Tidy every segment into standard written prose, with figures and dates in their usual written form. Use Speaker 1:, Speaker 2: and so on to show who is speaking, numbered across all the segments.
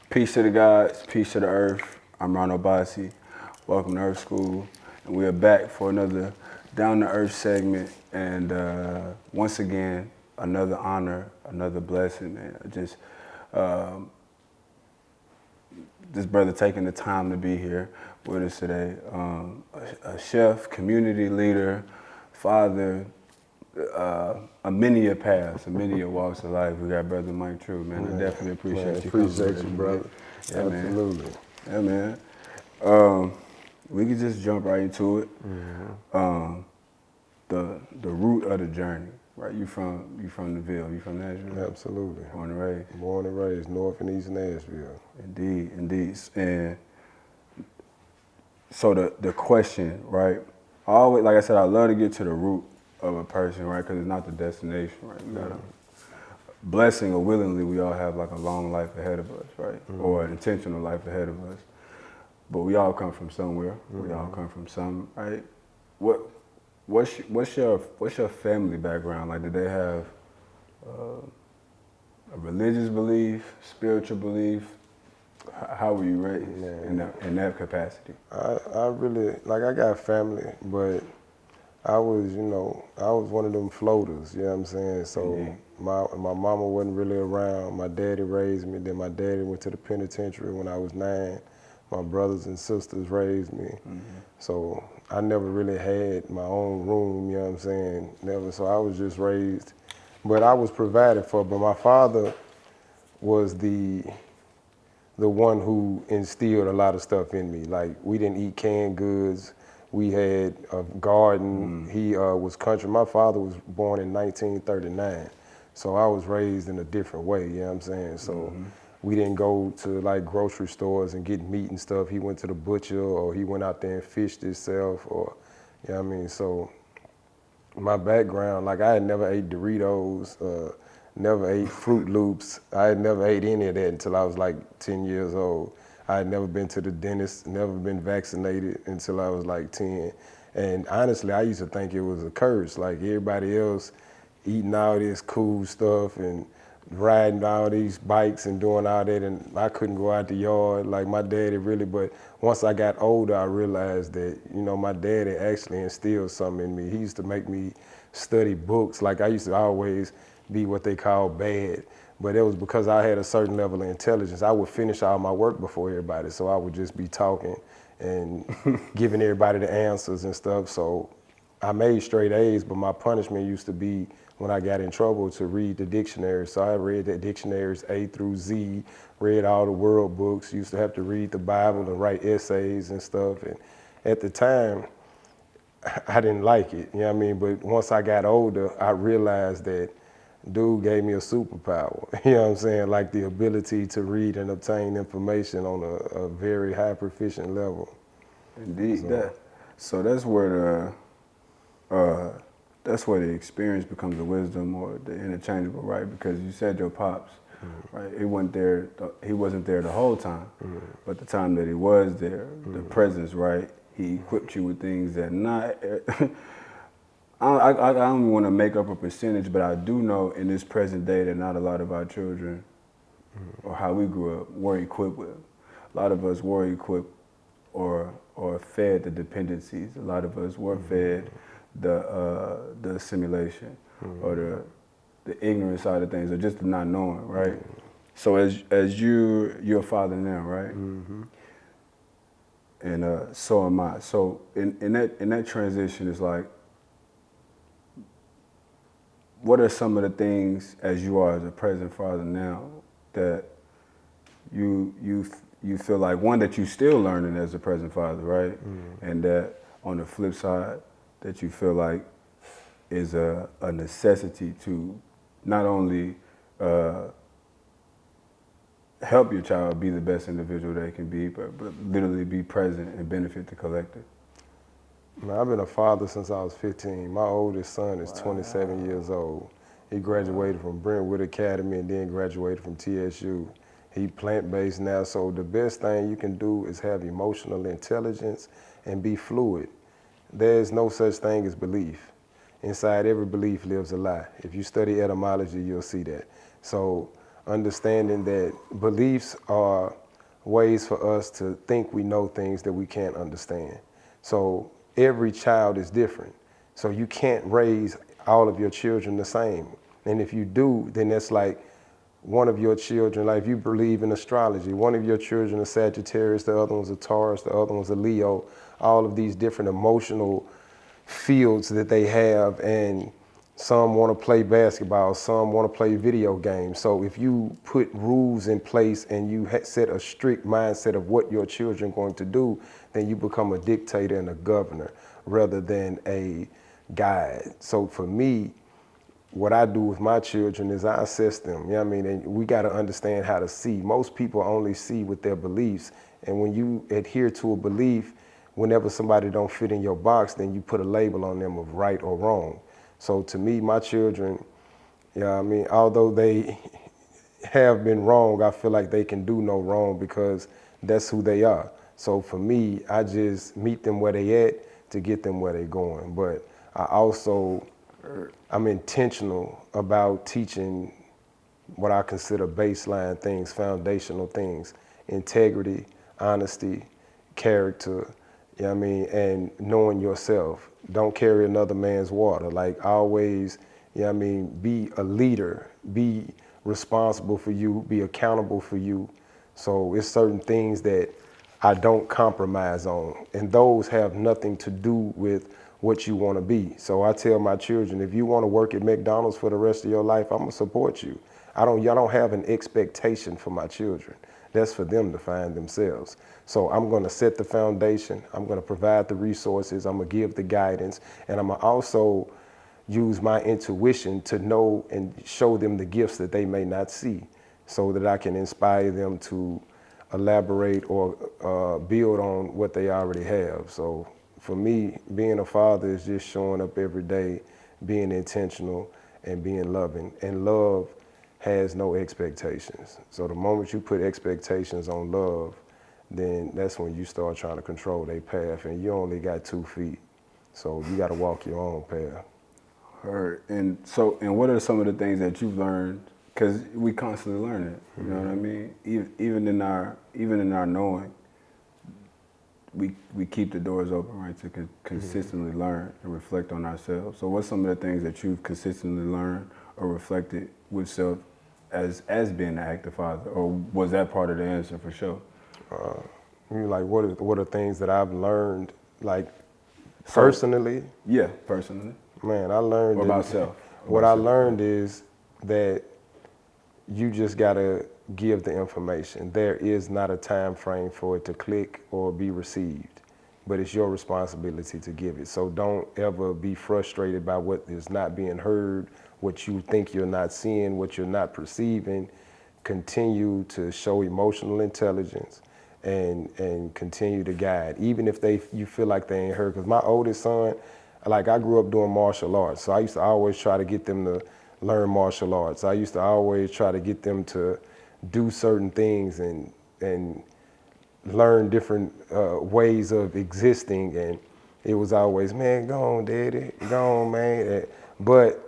Speaker 1: Peace to the gods, peace to the earth. I'm Ronald Bossi. Welcome to Earf School. And we are back for another Down to Earth segment. And once again, another honor, another blessing, man. Just this brother taking the time to be here with us today. A chef, community leader, father, a many a paths, a many a walks of life. We got brother Mike True, man. I definitely appreciate you.
Speaker 2: Appreciate you, brother.
Speaker 1: Yeah,
Speaker 2: Absolutely.
Speaker 1: Man. Yeah, man. We can just jump right into it. The root of the journey, right? You from the Ville, you from Nashville?
Speaker 2: Absolutely.
Speaker 1: Born and raised.
Speaker 2: Born and raised, North and East Nashville.
Speaker 1: Indeed. And so the question, right? I always, like I said, I love to get to the root of a person, right? Because it's not the destination, right? We got a blessing or willingly, we all have like a long life ahead of us, right? Or an intentional life ahead of us. But we all come from somewhere. We all come from some, right? What's your family background? Like, did they have a religious belief, spiritual belief? How were you raised in that capacity?
Speaker 2: I really, like, I got family, but I was one of them floaters, you know what I'm saying? So my mama wasn't really around. My daddy raised me. Then my daddy went to the penitentiary when I was 9. My brothers and sisters raised me. So I never really had my own room, you know what I'm saying? Never. So I was just raised, but I was provided for. But my father was the one who instilled a lot of stuff in me. Like, we didn't eat canned goods. We had a garden. He was country. My father was born in 1939. So I was raised in a different way, you know what I'm saying? So we didn't go to like grocery stores and get meat and stuff. He went to the butcher, or he went out there and fished himself, or, you know what I mean? So my background, like, I had never ate Doritos, never ate Fruit Loops. I had never ate any of that until I was like 10 years old. I had never been to the dentist, never been vaccinated until I was like 10. And honestly, I used to think it was a curse. Like, everybody else eating all this cool stuff and riding all these bikes and doing all that, and I couldn't go out the yard like my daddy really. But once I got older, I realized that, my daddy actually instilled something in me. He used to make me study books. Like, I used to always be what they call bad, but it was because I had a certain level of intelligence. I would finish all my work before everybody, so I would just be talking and giving everybody the answers and stuff. So I made straight A's, but my punishment used to be, when I got in trouble, to read the dictionary. So I read the dictionaries A through Z, read all the world books, used to have to read the Bible and write essays and stuff. And at the time, I didn't like it, you know what I mean? But once I got older, I realized that dude gave me a superpower, you know what I'm saying? Like, the ability to read and obtain information on a very high proficient level.
Speaker 1: Indeed, so that's where the experience becomes the wisdom, or the interchangeable, right? Because you said your pops, right? He wasn't there the whole time, but the time that he was there, the presence, right? He equipped you with things that not. I don't want to make up a percentage, but I do know in this present day that not a lot of our children, or how we grew up, were equipped with. A lot of us were equipped or fed the dependencies. A lot of us were fed the assimilation, or the ignorant side of things, or just the not knowing, right? So as you're a father now, right? And so am I. So in that transition, it's like, what are some of the things, as you are as a present father now, that you feel like, one, that you still learning as a present father, right? And that on the flip side, that you feel like is a necessity to not only help your child be the best individual they can be, but literally be present and benefit the collective?
Speaker 2: Man, I've been a father since I was 15. My oldest son is 27 years old. He graduated from Brentwood Academy and then graduated from TSU. He plant-based now, so the best thing you can do is have emotional intelligence and be fluid. There's no such thing as belief. Inside every belief lives a lie. If you study etymology, you'll see that. So understanding that beliefs are ways for us to think we know things that we can't understand. So every child is different. So you can't raise all of your children the same. And if you do, then that's like one of your children, like if you believe in astrology, one of your children is Sagittarius, the other one's a Taurus, the other one's a Leo, all of these different emotional fields that they have, and some want to play basketball, some want to play video games. So if you put rules in place and you set a strict mindset of what your children are going to do, then you become a dictator and a governor rather than a guide. So for me, what I do with my children is I assess them. You know what I mean? And we got to understand how to see. Most people only see with their beliefs. And when you adhere to a belief, whenever somebody don't fit in your box, then you put a label on them of right or wrong. So to me, my children, you know what I mean, although they have been wrong, I feel like they can do no wrong because that's who they are. So for me, I just meet them where they at to get them where they going. But I'm intentional about teaching what I consider baseline things, foundational things, integrity, honesty, character, you know what I mean, and knowing yourself. Don't carry another man's water. Like always, you know what I mean, be a leader, be responsible for you, be accountable for you. So it's certain things that I don't compromise on, and those have nothing to do with what you want to be. So I tell my children, if you want to work at McDonald's for the rest of your life, I'm gonna support you. Y'all don't have an expectation for my children. That's for them to find themselves. So I'm gonna set the foundation, I'm gonna provide the resources, I'm gonna give the guidance, and I'm gonna also use my intuition to know and show them the gifts that they may not see, so that I can inspire them to elaborate or build on what they already have. So for me, being a father is just showing up every day, being intentional and being loving. And love has no expectations. So the moment you put expectations on love, then that's when you start trying to control their path, and you only got 2 feet. So you got to walk your own path.
Speaker 1: Heard. And what are some of the things that you've learned? Because we constantly learn it. You know what I mean? Even in our knowing, we keep the doors open, right, to consistently learn and reflect on ourselves. So what's some of the things that you've consistently learned or reflected with self as being an active father, or was that part of the answer for sure?
Speaker 2: Like what are things that I've learned, like personally?
Speaker 1: Yeah, personally.
Speaker 2: Man, I learned.
Speaker 1: Or about self.
Speaker 2: What I learned is that you just gotta give the information. There is not a time frame for it to click or be received, but it's your responsibility to give it. So don't ever be frustrated by what is not being heard, what you think you're not seeing, what you're not perceiving. Continue to show emotional intelligence and continue to guide, even if you feel like they ain't heard. Because my oldest son, like I grew up doing martial arts, so I used to always try to get them to learn martial arts. I used to always try to get them to do certain things and learn different ways of existing, and it was always, man, go on, daddy, go on, man. But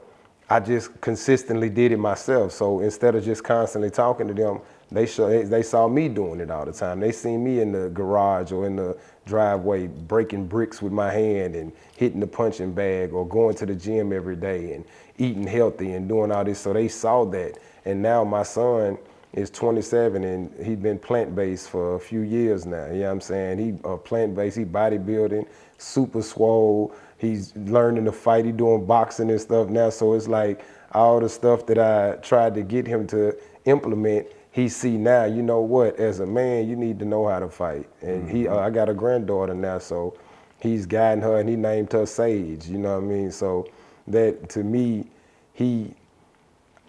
Speaker 2: I just consistently did it myself. So instead of just constantly talking to them, they saw me doing it all the time. They seen me in the garage or in the driveway breaking bricks with my hand and hitting the punching bag, or going to the gym every day and eating healthy and doing all this. So they saw that. And now my son is 27 and he's been plant-based for a few years now. You know what I'm saying? He plant-based, he bodybuilding, super swole. He's learning to fight, he doing boxing and stuff now. So it's like all the stuff that I tried to get him to implement, he see now, you know what, as a man, you need to know how to fight. And I got a granddaughter now, so he's guiding her, and he named her Sage, you know what I mean? So that, to me,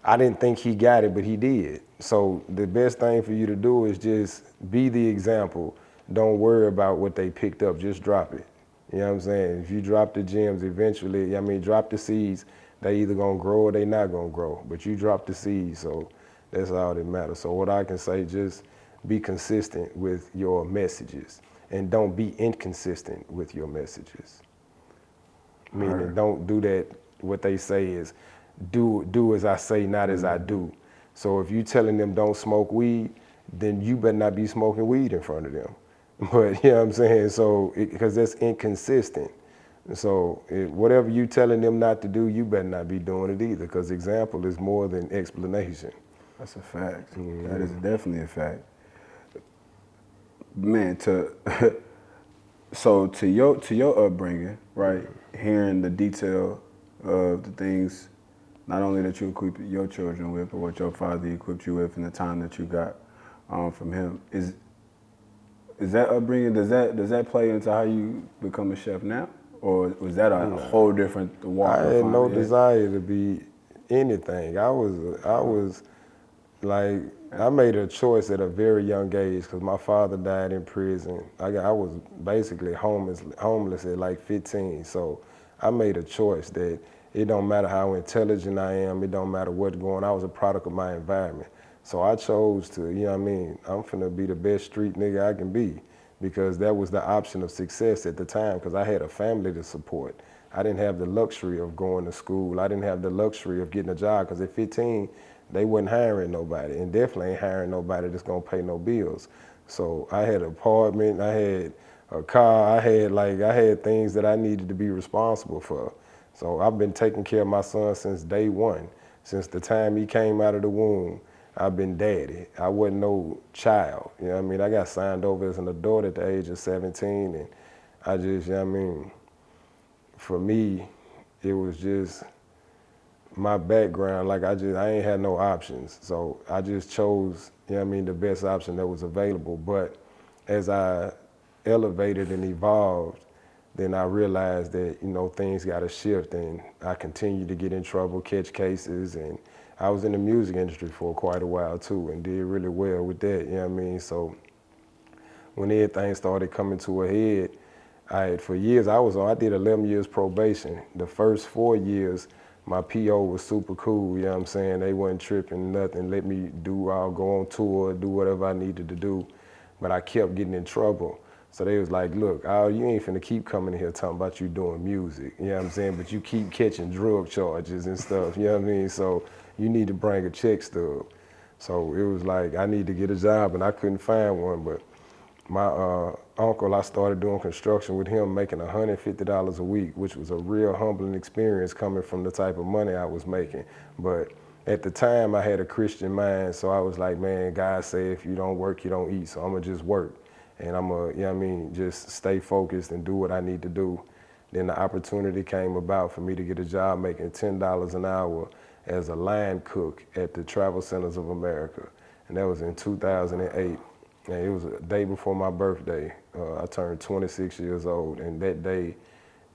Speaker 2: I didn't think he got it, but he did. So the best thing for you to do is just be the example. Don't worry about what they picked up, just drop it. You know what I'm saying? If you drop the gems, eventually, drop the seeds, they either gonna grow or they not gonna grow, but you drop the seeds, so that's all that matters. So what I can say, just be consistent with your messages, and don't be inconsistent with your messages. Meaning, don't do that. What they say is, do as I say, not as I do. So if you telling them don't smoke weed, then you better not be smoking weed in front of them. But you know what I'm saying? So because that's inconsistent. So whatever you telling them not to do, you better not be doing it either. Because example is more than explanation.
Speaker 1: That's a fact. That is definitely a fact. Man, so to your upbringing, right? Hearing the detail of the things, not only that you equip your children with, but what your father equipped you with, and the time that you got from him, is that upbringing? Does that play into how you become a chef now, or was that a whole different walk?
Speaker 2: I had no desire to be anything. I was like, I made a choice at a very young age because my father died in prison. I was basically homeless at like 15. So I made a choice that it don't matter how intelligent I am, it don't matter what's going on. I was a product of my environment. So I chose to, you know what I mean, I'm finna be the best street nigga I can be, because that was the option of success at the time, because I had a family to support. I didn't have the luxury of going to school. I didn't have the luxury of getting a job, because at 15, they wasn't hiring nobody, and definitely ain't hiring nobody that's gonna pay no bills. So I had an apartment, I had a car, I had things that I needed to be responsible for. So I've been taking care of my son since day one. Since the time he came out of the womb, I've been daddy. I wasn't no child, you know what I mean? I got signed over as an adult at the age of 17, and I just, you know what I mean? For me, it was just my background, like I ain't had no options. So I just chose, you know what I mean, the best option that was available. But as I elevated and evolved, then I realized that, you know, things got to shift, and I continued to get in trouble, catch cases, and I was in the music industry for quite a while too, and did really well with that, you know what I mean? So when everything started coming to a head, for years I did 11 years probation. The first 4 years, my PO was super cool, you know what I'm saying? They wasn't tripping, nothing, let me I'll go on tour, do whatever I needed to do. But I kept getting in trouble. So they was like, look, you ain't finna keep coming in here talking about you doing music, you know what I'm saying? But you keep catching drug charges and stuff, you know what I mean? So you need to bring a check stub. So it was like, I need to get a job, and I couldn't find one. But my uncle, I started doing construction with him, making $150 a week, which was a real humbling experience coming from the type of money I was making. But at the time, I had a Christian mind, so I was like, man, God say if you don't work, you don't eat, so I'm gonna just work. And I'm gonna, you know what I mean, just stay focused and do what I need to do. Then the opportunity came about for me to get a job making $10 an hour as a line cook at the Travel Centers of America. And that was in 2008. And it was a day before my birthday. I turned 26 years old, and that day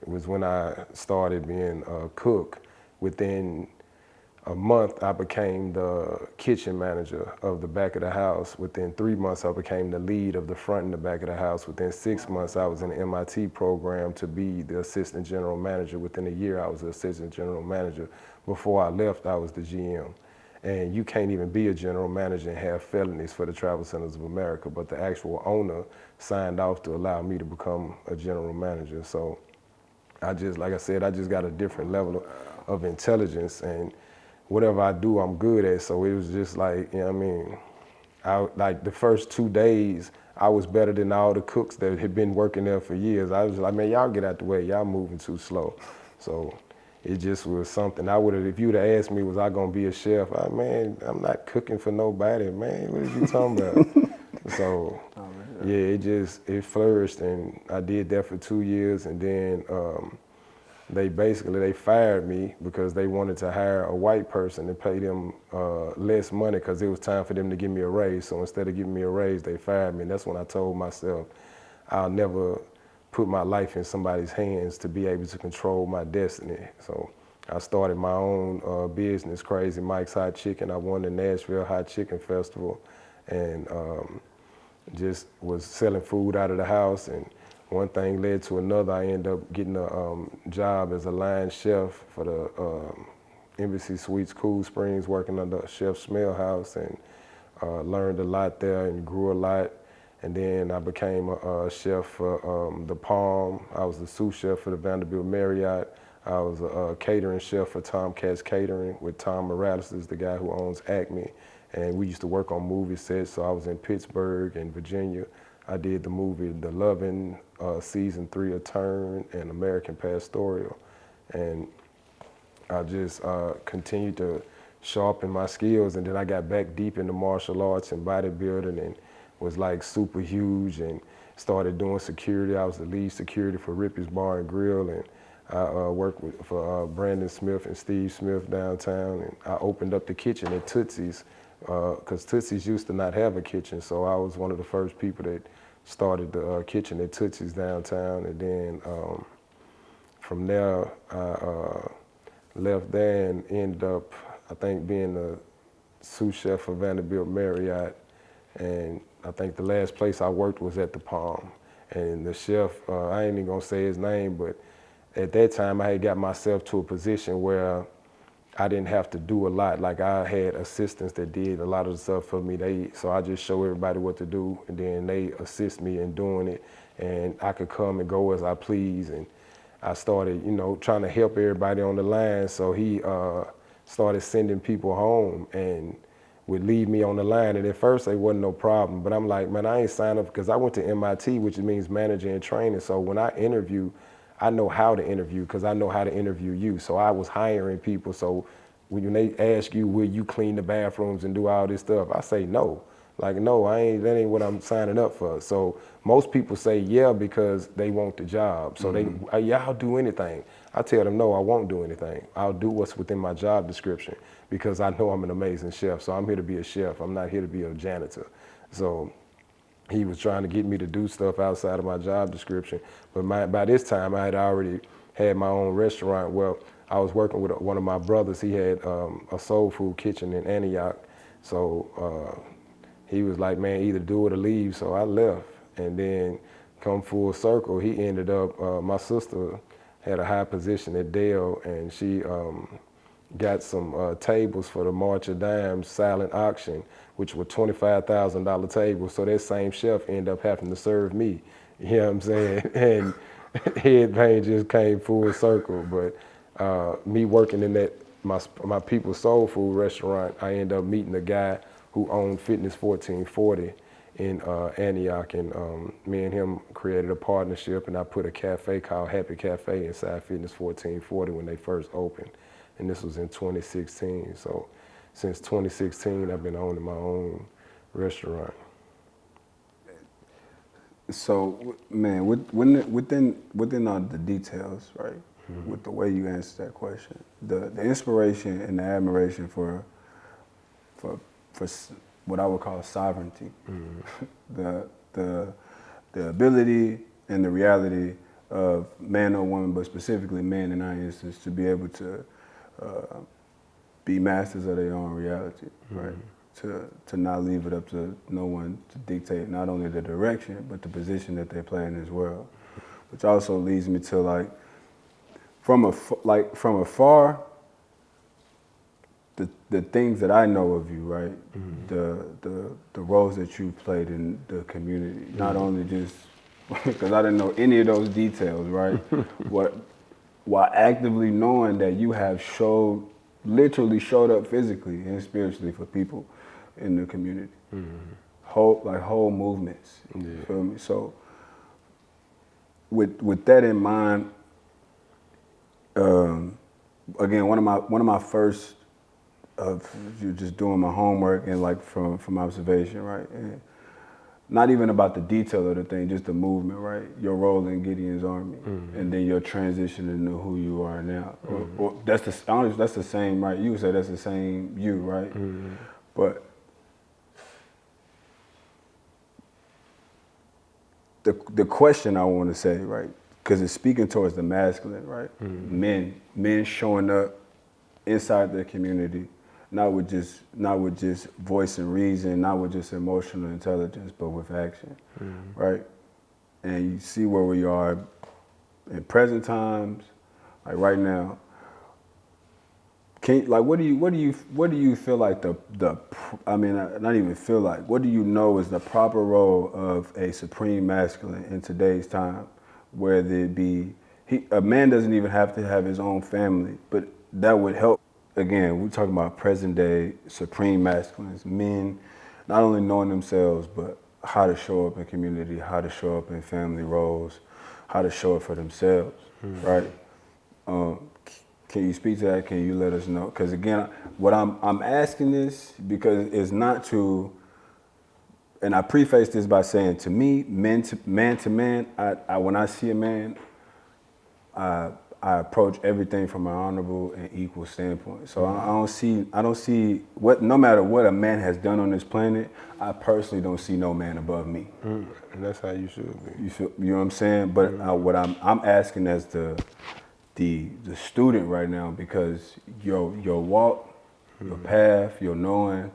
Speaker 2: was when I started being a cook. Within a month, I became the kitchen manager of the back of the house. Within 3 months, I became the lead of the front and the back of the house. Within 6 months, I was in the MIT program to be the assistant general manager. Within a year, I was the assistant general manager. Before I left, I was the GM. And you can't even be a general manager and have felonies for the Travel Centers of America, but the actual owner signed off to allow me to become a general manager. So like I said, I just got a different level of intelligence, and whatever I do, I'm good at. So it was just like, you know what I mean? Like the first 2 days, I was better than all the cooks that had been working there for years. I was like, man, y'all get out the way. Y'all moving too slow. So it just was something if you would have asked me, was I gonna be a chef? Man, I'm not cooking for nobody, man. What are you talking about? So yeah, it flourished, and I did that for 2 years, and then they fired me because they wanted to hire a white person and pay them less money because it was time for them to give me a raise. So instead of giving me a raise, they fired me. And that's when I told myself, I'll never put my life in somebody's hands to be able to control my destiny. So I started my own business, Crazy Mike's Hot Chicken. I won the Nashville Hot Chicken Festival, and just was selling food out of the house, and one thing led to another. I ended up getting a job as a line chef for the Embassy Suites Cool Springs, working under Chef Smellhouse, and learned a lot there and grew a lot. And then I became a chef for the Palm. I was the sous chef for the Vanderbilt Marriott. I was a catering chef for Tomcats Catering with Tom Morales, is the guy who owns Acme. And we used to work on movie sets, so I was in Pittsburgh and Virginia. I did the movie The Lovin', season 3 of Turn, and American Pastoral. And I just continued to sharpen my skills, and then I got back deep into martial arts and bodybuilding and was like super huge and started doing security. I was the lead security for Rippy's Bar and Grill, and I worked for Brandon Smith and Steve Smith downtown, and I opened up the kitchen at Tootsie's because Tootsie's used to not have a kitchen, so I was one of the first people that started the kitchen at Tootsie's downtown, and then from there I left there and ended up, I think, being the sous chef for Vanderbilt Marriott, and I think the last place I worked was at the Palm. And the chef, I ain't even gonna say his name, but at that time I had got myself to a position where I didn't have to do a lot. Like I had assistants that did a lot of the stuff for me. So I just show everybody what to do, and then they assist me in doing it, and I could come and go as I please. And I started, trying to help everybody on the line. So he started sending people home and would leave me on the line. And at first it wasn't no problem, but I'm like, man, I ain't signed up, because I went to MIT, which means manager in training. So when I interview, I know how to interview, because I know how to interview you. So I was hiring people. So when they ask you, will you clean the bathrooms and do all this stuff? I say no. Like, no, that ain't what I'm signing up for. So most people say yeah because they want the job. So yeah, I'll do anything. I tell them, no, I won't do anything. I'll do what's within my job description, because I know I'm an amazing chef. So I'm here to be a chef. I'm not here to be a janitor. So he was trying to get me to do stuff outside of my job description. But by this time, I had already had my own restaurant. Well, I was working with one of my brothers. He had a soul food kitchen in Antioch. So he was like, man, either do it or leave. So I left. And then come full circle, he ended up, my sister had a high position at Dell, and she got some tables for the March of Dimes silent auction, which were $25,000 tables. So that same chef ended up having to serve me. You know what I'm saying? And everything just came full circle. But me working in that my people's soul food restaurant, I ended up meeting a guy who owned Fitness 1440 in Antioch, and me and him created a partnership, and I put a cafe called Happy Cafe inside Fitness 1440 when they first opened, and this was in 2016. So since 2016, I've been owning my own restaurant.
Speaker 1: So, man, within all the details, right? Mm-hmm. With the way you answered that question, the inspiration and the admiration for what I would call sovereignty, mm-hmm. the ability and the reality of man or woman, but specifically men in our instance, to be able to be masters of their own reality, mm-hmm. right? To not leave it up to no one to dictate not only the direction, but the position that they play in this world. Which also leads me to, like, from afar, the things that I know of you, right? Mm-hmm. The roles that you played in the community, mm-hmm. not only just because I didn't know any of those details, right? While actively knowing that you have literally showed up physically and spiritually for people in the community, mm-hmm. whole movements. Yeah. You feel me? So with that in mind, again, one of my first of just doing my homework and like from observation, right? And not even about the detail of the thing, just the movement, right? Your role in Gideon's Army, mm-hmm. and then your transition into who you are now. Mm-hmm. Or that's the same, right? You would say that's the same you, right? Mm-hmm. But the question I want to say, right? Because it's speaking towards the masculine, right? Mm-hmm. Men showing up inside their community, not with just voice and reason, not with just emotional intelligence, but with action, mm-hmm. right? And you see where we are in present times, like right now. What do you feel like not even feel like, what do you know is the proper role of a supreme masculine in today's time, whether it be a man doesn't even have to have his own family, but that would help again, we're talking about present day supreme masculines, men not only knowing themselves, but how to show up in community, how to show up in family roles, how to show up for themselves, right? Can you speak to that? Can you let us know? Because again, what I'm asking this because it's not to, and I preface this by saying, to me, man to man, I when I see a man, I approach everything from an honorable and equal standpoint. So I don't see what, no matter what a man has done on this planet, I personally don't see no man above me.
Speaker 2: And that's how you should be.
Speaker 1: You know what I'm saying? But what I'm asking as the student right now, because your walk, your path, your knowing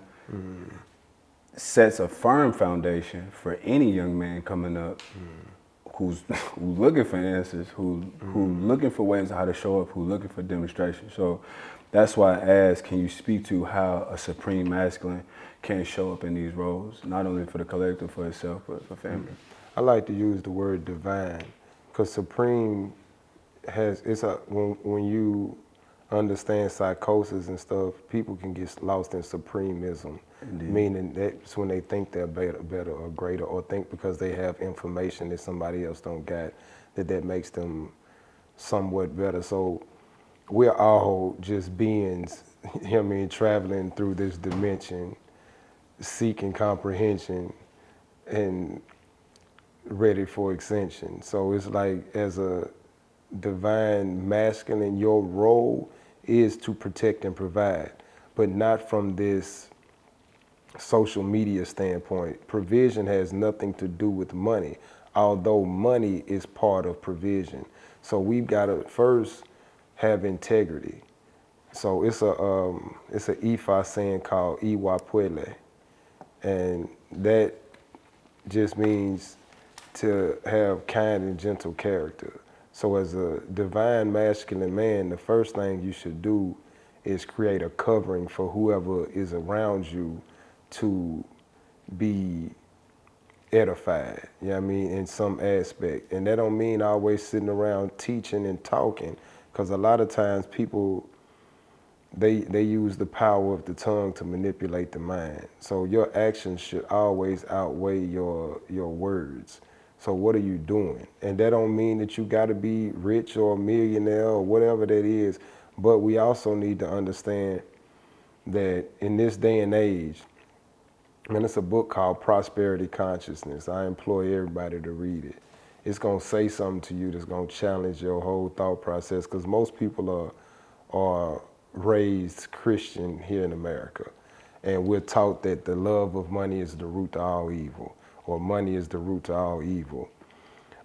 Speaker 1: sets a firm foundation for any young man coming up who's looking for answers, who looking for ways of how to show up, who looking for demonstration. So that's why I asked, can you speak to how a supreme masculine can show up in these roles, not only for the collective, for itself, but for family?
Speaker 2: I like to use the word divine, because supreme has, when you understand psychosis and stuff, people can get lost in supremism. Indeed. Meaning that's when they think they're better or greater, or think because they have information that somebody else don't got, that makes them somewhat better. So we're all just beings, you know what I mean, traveling through this dimension, seeking comprehension and ready for ascension. So it's like, as a divine masculine, your role is to protect and provide, but not from this social media standpoint. Provision has nothing to do with money, although money is part of provision. So we've got to first have integrity. So it's a Ifa saying called Iwa Puele, and that just means to have kind and gentle character. So as a divine masculine man, the first thing you should do is create a covering for whoever is around you to be edified, you know what I mean, in some aspect. And that don't mean always sitting around teaching and talking, because a lot of times people, they use the power of the tongue to manipulate the mind. So your actions should always outweigh your words. So what are you doing? And that don't mean that you got to be rich or a millionaire or whatever that is, but we also need to understand that in this day and age, and it's a book called Prosperity Consciousness. I implore everybody to read it. It's going to say something to you that's going to challenge your whole thought process, because most people are raised Christian here in America. And we're taught that the love of money is the root to all evil, or money is the root to all evil.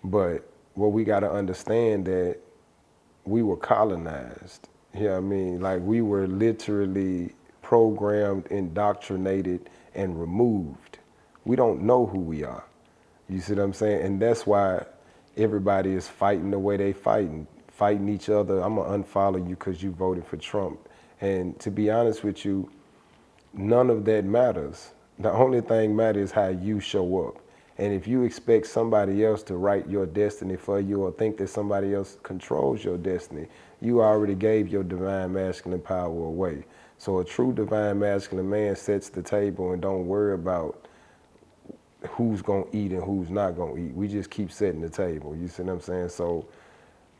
Speaker 2: But what we got to understand, that we were colonized. You know what I mean? Like, we were literally programmed, indoctrinated, and removed. We don't know who we are. You see what I'm saying? And that's why everybody is fighting the way they fighting each other. I'm gonna unfollow you because you voted for Trump. And to be honest with you, none of that matters. The only thing matters is how you show up. And if you expect somebody else to write your destiny for you, or think that somebody else controls your destiny, you already gave your divine masculine power away. So a true divine masculine man sets the table and don't worry about who's gonna eat and who's not gonna eat. We just keep setting the table, you see what I'm saying? So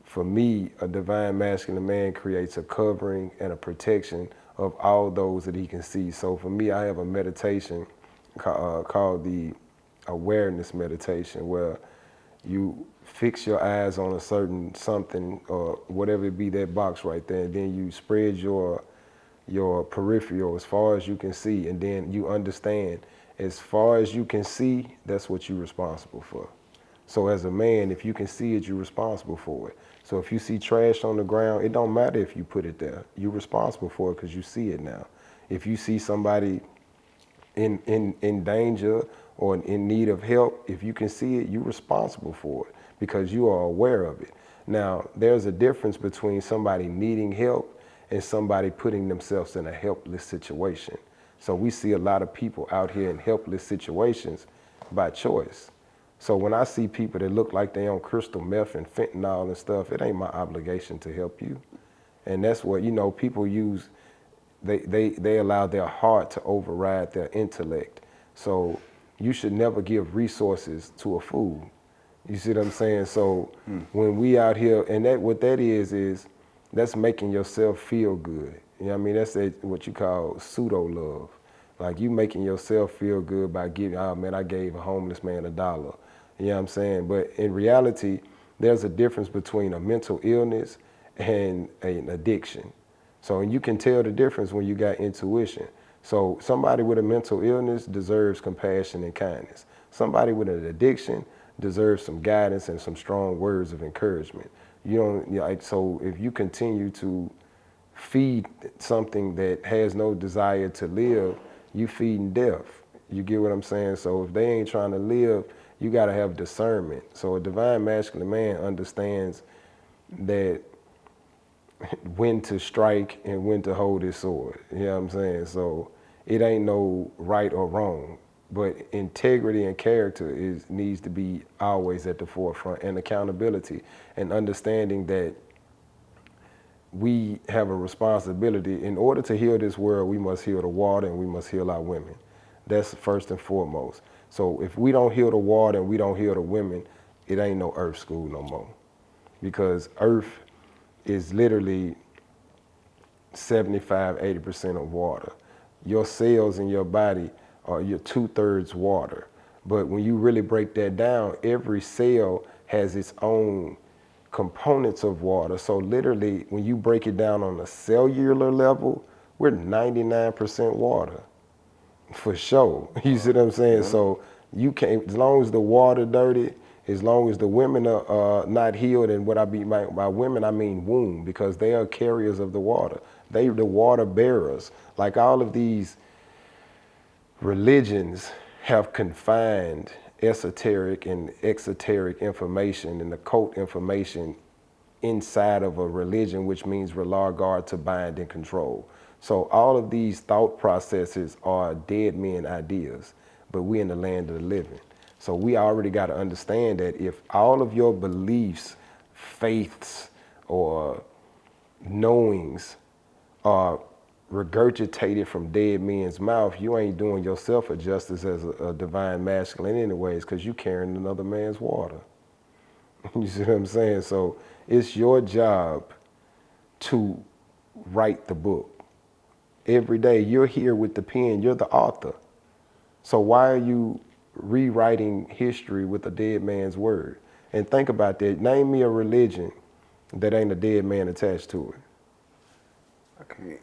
Speaker 2: for me, a divine masculine man creates a covering and a protection of all those that he can see. So for me, I have a meditation called the awareness meditation, where you fix your eyes on a certain something, or whatever it be, that box right there, and then you spread your peripheral as far as you can see, and then you understand, as far as you can see, that's what you're responsible for. So as a man, if you can see it, you're responsible for it. So if you see trash on the ground, it don't matter if you put it there. You're responsible for it because you see it now. If you see somebody in danger or in need of help, if you can see it, you're responsible for it because you are aware of it. Now, there's a difference between somebody needing help and somebody putting themselves in a helpless situation. So we see a lot of people out here in helpless situations by choice. So when I see people that look like they on crystal meth and fentanyl and stuff, it ain't my obligation to help you. And that's what, you know, people use they allow their heart to override their intellect. So you should never give resources to a fool. You see what I'm saying? So when we out here, and that what that is that's making yourself feel good. You know what I mean? That's what you call pseudo love. Like you making yourself feel good by giving, oh man, I gave a homeless man $1. You know what I'm saying? But in reality, there's a difference between a mental illness and an addiction. So you can tell the difference when you got intuition. So somebody with a mental illness deserves compassion and kindness. Somebody with an addiction deserves some guidance and some strong words of encouragement. You don't, like, so if you continue to feed something that has no desire to live, you feeding death. You get what I'm saying? So if they ain't trying to live, you got to have discernment. So a divine masculine man understands that when to strike and when to hold his sword. You know what I'm saying? So it ain't no right or wrong, but integrity and character needs to be always at the forefront, and accountability and understanding that we have a responsibility. In order to heal this world, we must heal the water and we must heal our women. That's first and foremost. So if we don't heal the water and we don't heal the women, it ain't no Earf school no more. Because Earf is literally 75, 80% of water. Your cells in your body are your 2/3 water. But when you really break that down, every cell has its own components of water. So literally, when you break it down on a cellular level, we're 99% water, for sure. You see what I'm saying?
Speaker 1: Yeah.
Speaker 2: So you can't, as long as the water dirty, as long as the women are not healed, and what I mean by women, I mean womb, because they are carriers of the water. They the water bearers. Like all of these religions have confined esoteric and exoteric information and occult information inside of a religion, which means regard to bind and control. So all of these thought processes are dead men ideas, but we in the land of the living. So we already got to understand that if all of your beliefs, faiths, or knowings are regurgitated from dead men's mouth, you ain't doing yourself a justice as a divine masculine anyways, because you carrying another man's water. You see what I'm saying? So it's your job to write the book. Every day you're here with the pen, you're the author. So why are you rewriting history with a dead man's word? And think about that. Name me a religion that ain't a dead man attached to it.
Speaker 1: I can't.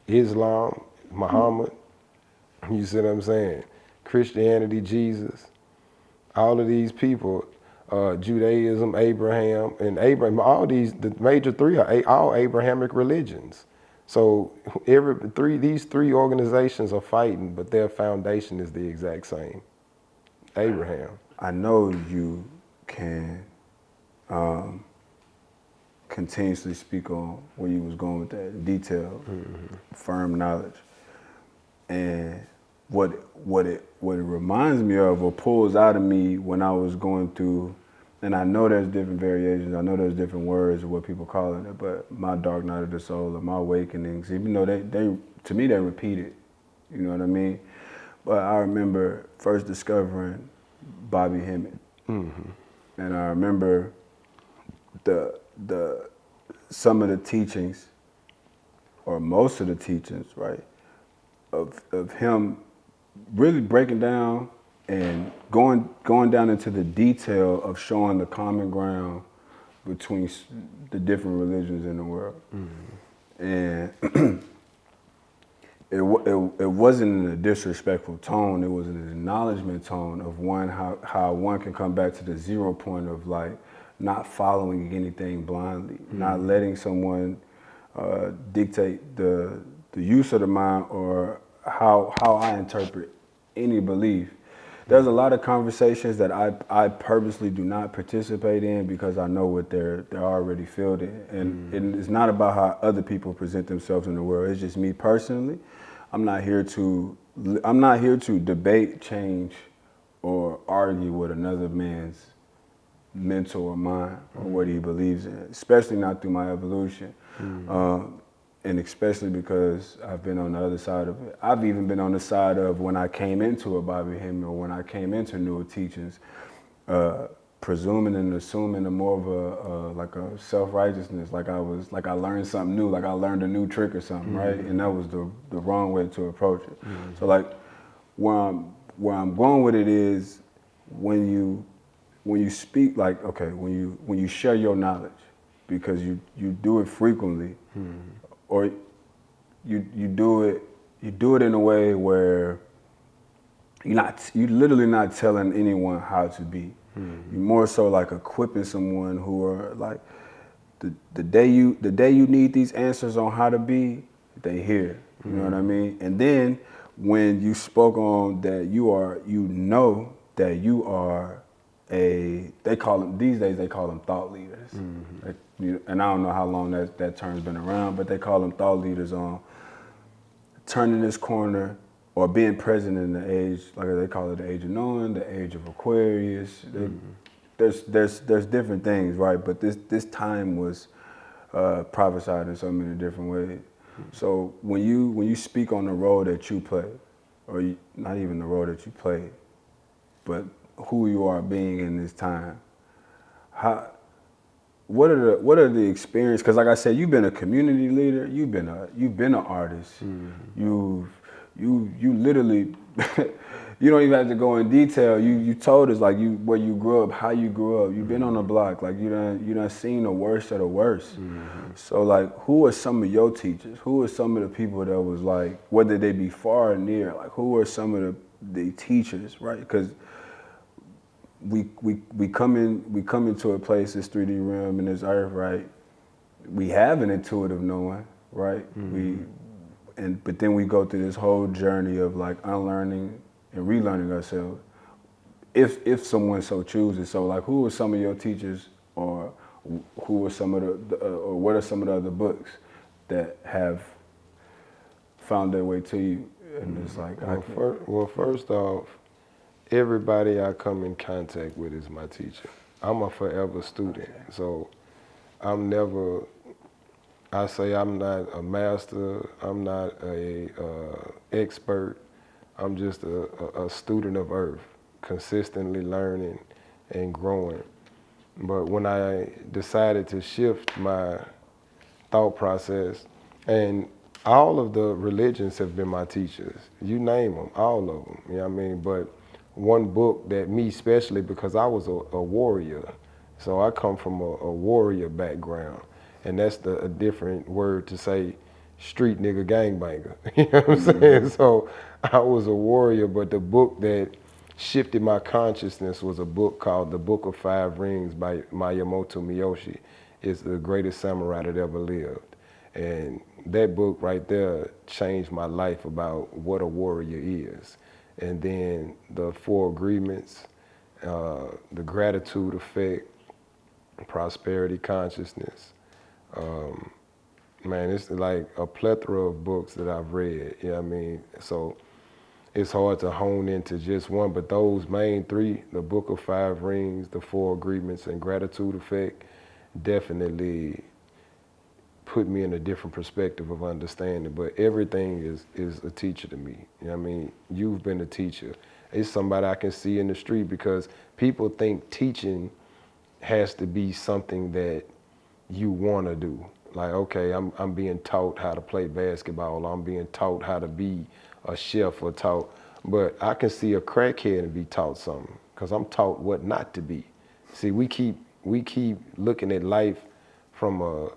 Speaker 2: Islam, Muhammad, you see what I'm saying? Christianity, Jesus, all of these people, Judaism, Abraham, all these, the major three are all Abrahamic religions. So these three organizations are fighting, but their foundation is the exact same. Abraham.
Speaker 1: I know you can continuously speak on where you was going with that in detail, firm knowledge, and what it reminds me of or pulls out of me when I was going through, and I know there's different variations, I know there's different words of what people call it, but my dark night of the soul or my awakenings, even though they to me they repeat it, you know what I mean? But I remember first discovering Bobby Hemmett, and I remember some of the teachings, or most of the teachings, right, of him really breaking down and going down into the detail of showing the common ground between the different religions in the world. And it wasn't in a disrespectful tone, it was an acknowledgement tone of how one can come back to the 0 point of like not following anything blindly, not letting someone dictate the use of the mind or how I interpret any belief. There's a lot of conversations that I purposely do not participate in because I know what they're already filled in. And it's not about how other people present themselves in the world. It's just me personally. I'm not here to debate, change, or argue with another man's mental or mind or what he believes in, especially not through my evolution. and especially because I've been on the other side of it. I've even been on the side of when I came into a Bobby Hemming or when I came into newer teachings, presuming and assuming a more of like a self-righteousness, like I learned something new, like I learned a new trick or something, right? And that was the wrong way to approach it. So like where I'm going with it is when you speak, like, okay, when you share your knowledge, because you do it frequently, or you do it in a way where you literally not telling anyone how to be. You're more so like equipping someone who are like the day you need these answers on how to be, they hear. You know what I mean? And then when you spoke on that that you are they call them these days, they call them thought leaders. Like, and I don't know how long that term's been around, but they call them thought leaders on turning this corner or being present in the age, like they call it the age of knowing, the age of Aquarius. There's different things, right? But this time was prophesied in so many different ways. So when you speak on the role that you play, or not even the role that you play, but who you are being in this time, what are the experience? Because like I said, you've been a community leader, you've been an artist, you literally you don't even have to go in detail. You told us like where you grew up, how you grew up. You've been on the block, like you done seen the worst of the worst. So like, who are some of your teachers? Who are some of the people that was like, whether they be far or near, like who are some of the teachers, right? Because we come into a place, this 3D realm and this earth, right? We have an intuitive knowing, right? But then we go through this whole journey of like unlearning and relearning ourselves, if someone so chooses. So like, who are some of your teachers, or who are some of or what are some of the other books that have found their way to you? And it's like,
Speaker 2: first off, everybody I come in contact with is my teacher. I'm a forever student, so I'm never. I say I'm not a master. I'm not a expert. I'm just a student of Earth, consistently learning and growing. But when I decided to shift my thought process, and all of the religions have been my teachers. You name them, all of them. You know what I mean? But one book that me especially, because I was a warrior, so I come from a warrior background, and that's a different word to say street nigga gangbanger. You know what I'm saying? So I was a warrior, but the book that shifted my consciousness was a book called The Book of Five Rings by Miyamoto Miyoshi. It's the greatest samurai that ever lived. And that book right there changed my life about what a warrior is. And then the Four Agreements, the Gratitude Effect, Prosperity Consciousness. Man, it's like a plethora of books that I've read, you know what I mean? So it's hard to hone into just one, but those main three, the Book of Five Rings, the Four Agreements, and Gratitude Effect, definitely put me in a different perspective of understanding. But everything is a teacher to me. You know what I mean? You've been a teacher. It's somebody I can see in the street, because people think teaching has to be something that you want to do. Like, okay, I'm being taught how to play basketball. I'm being taught how to be a chef or taught. But I can see a crackhead and be taught something, because I'm taught what not to be. See, we keep looking at life from a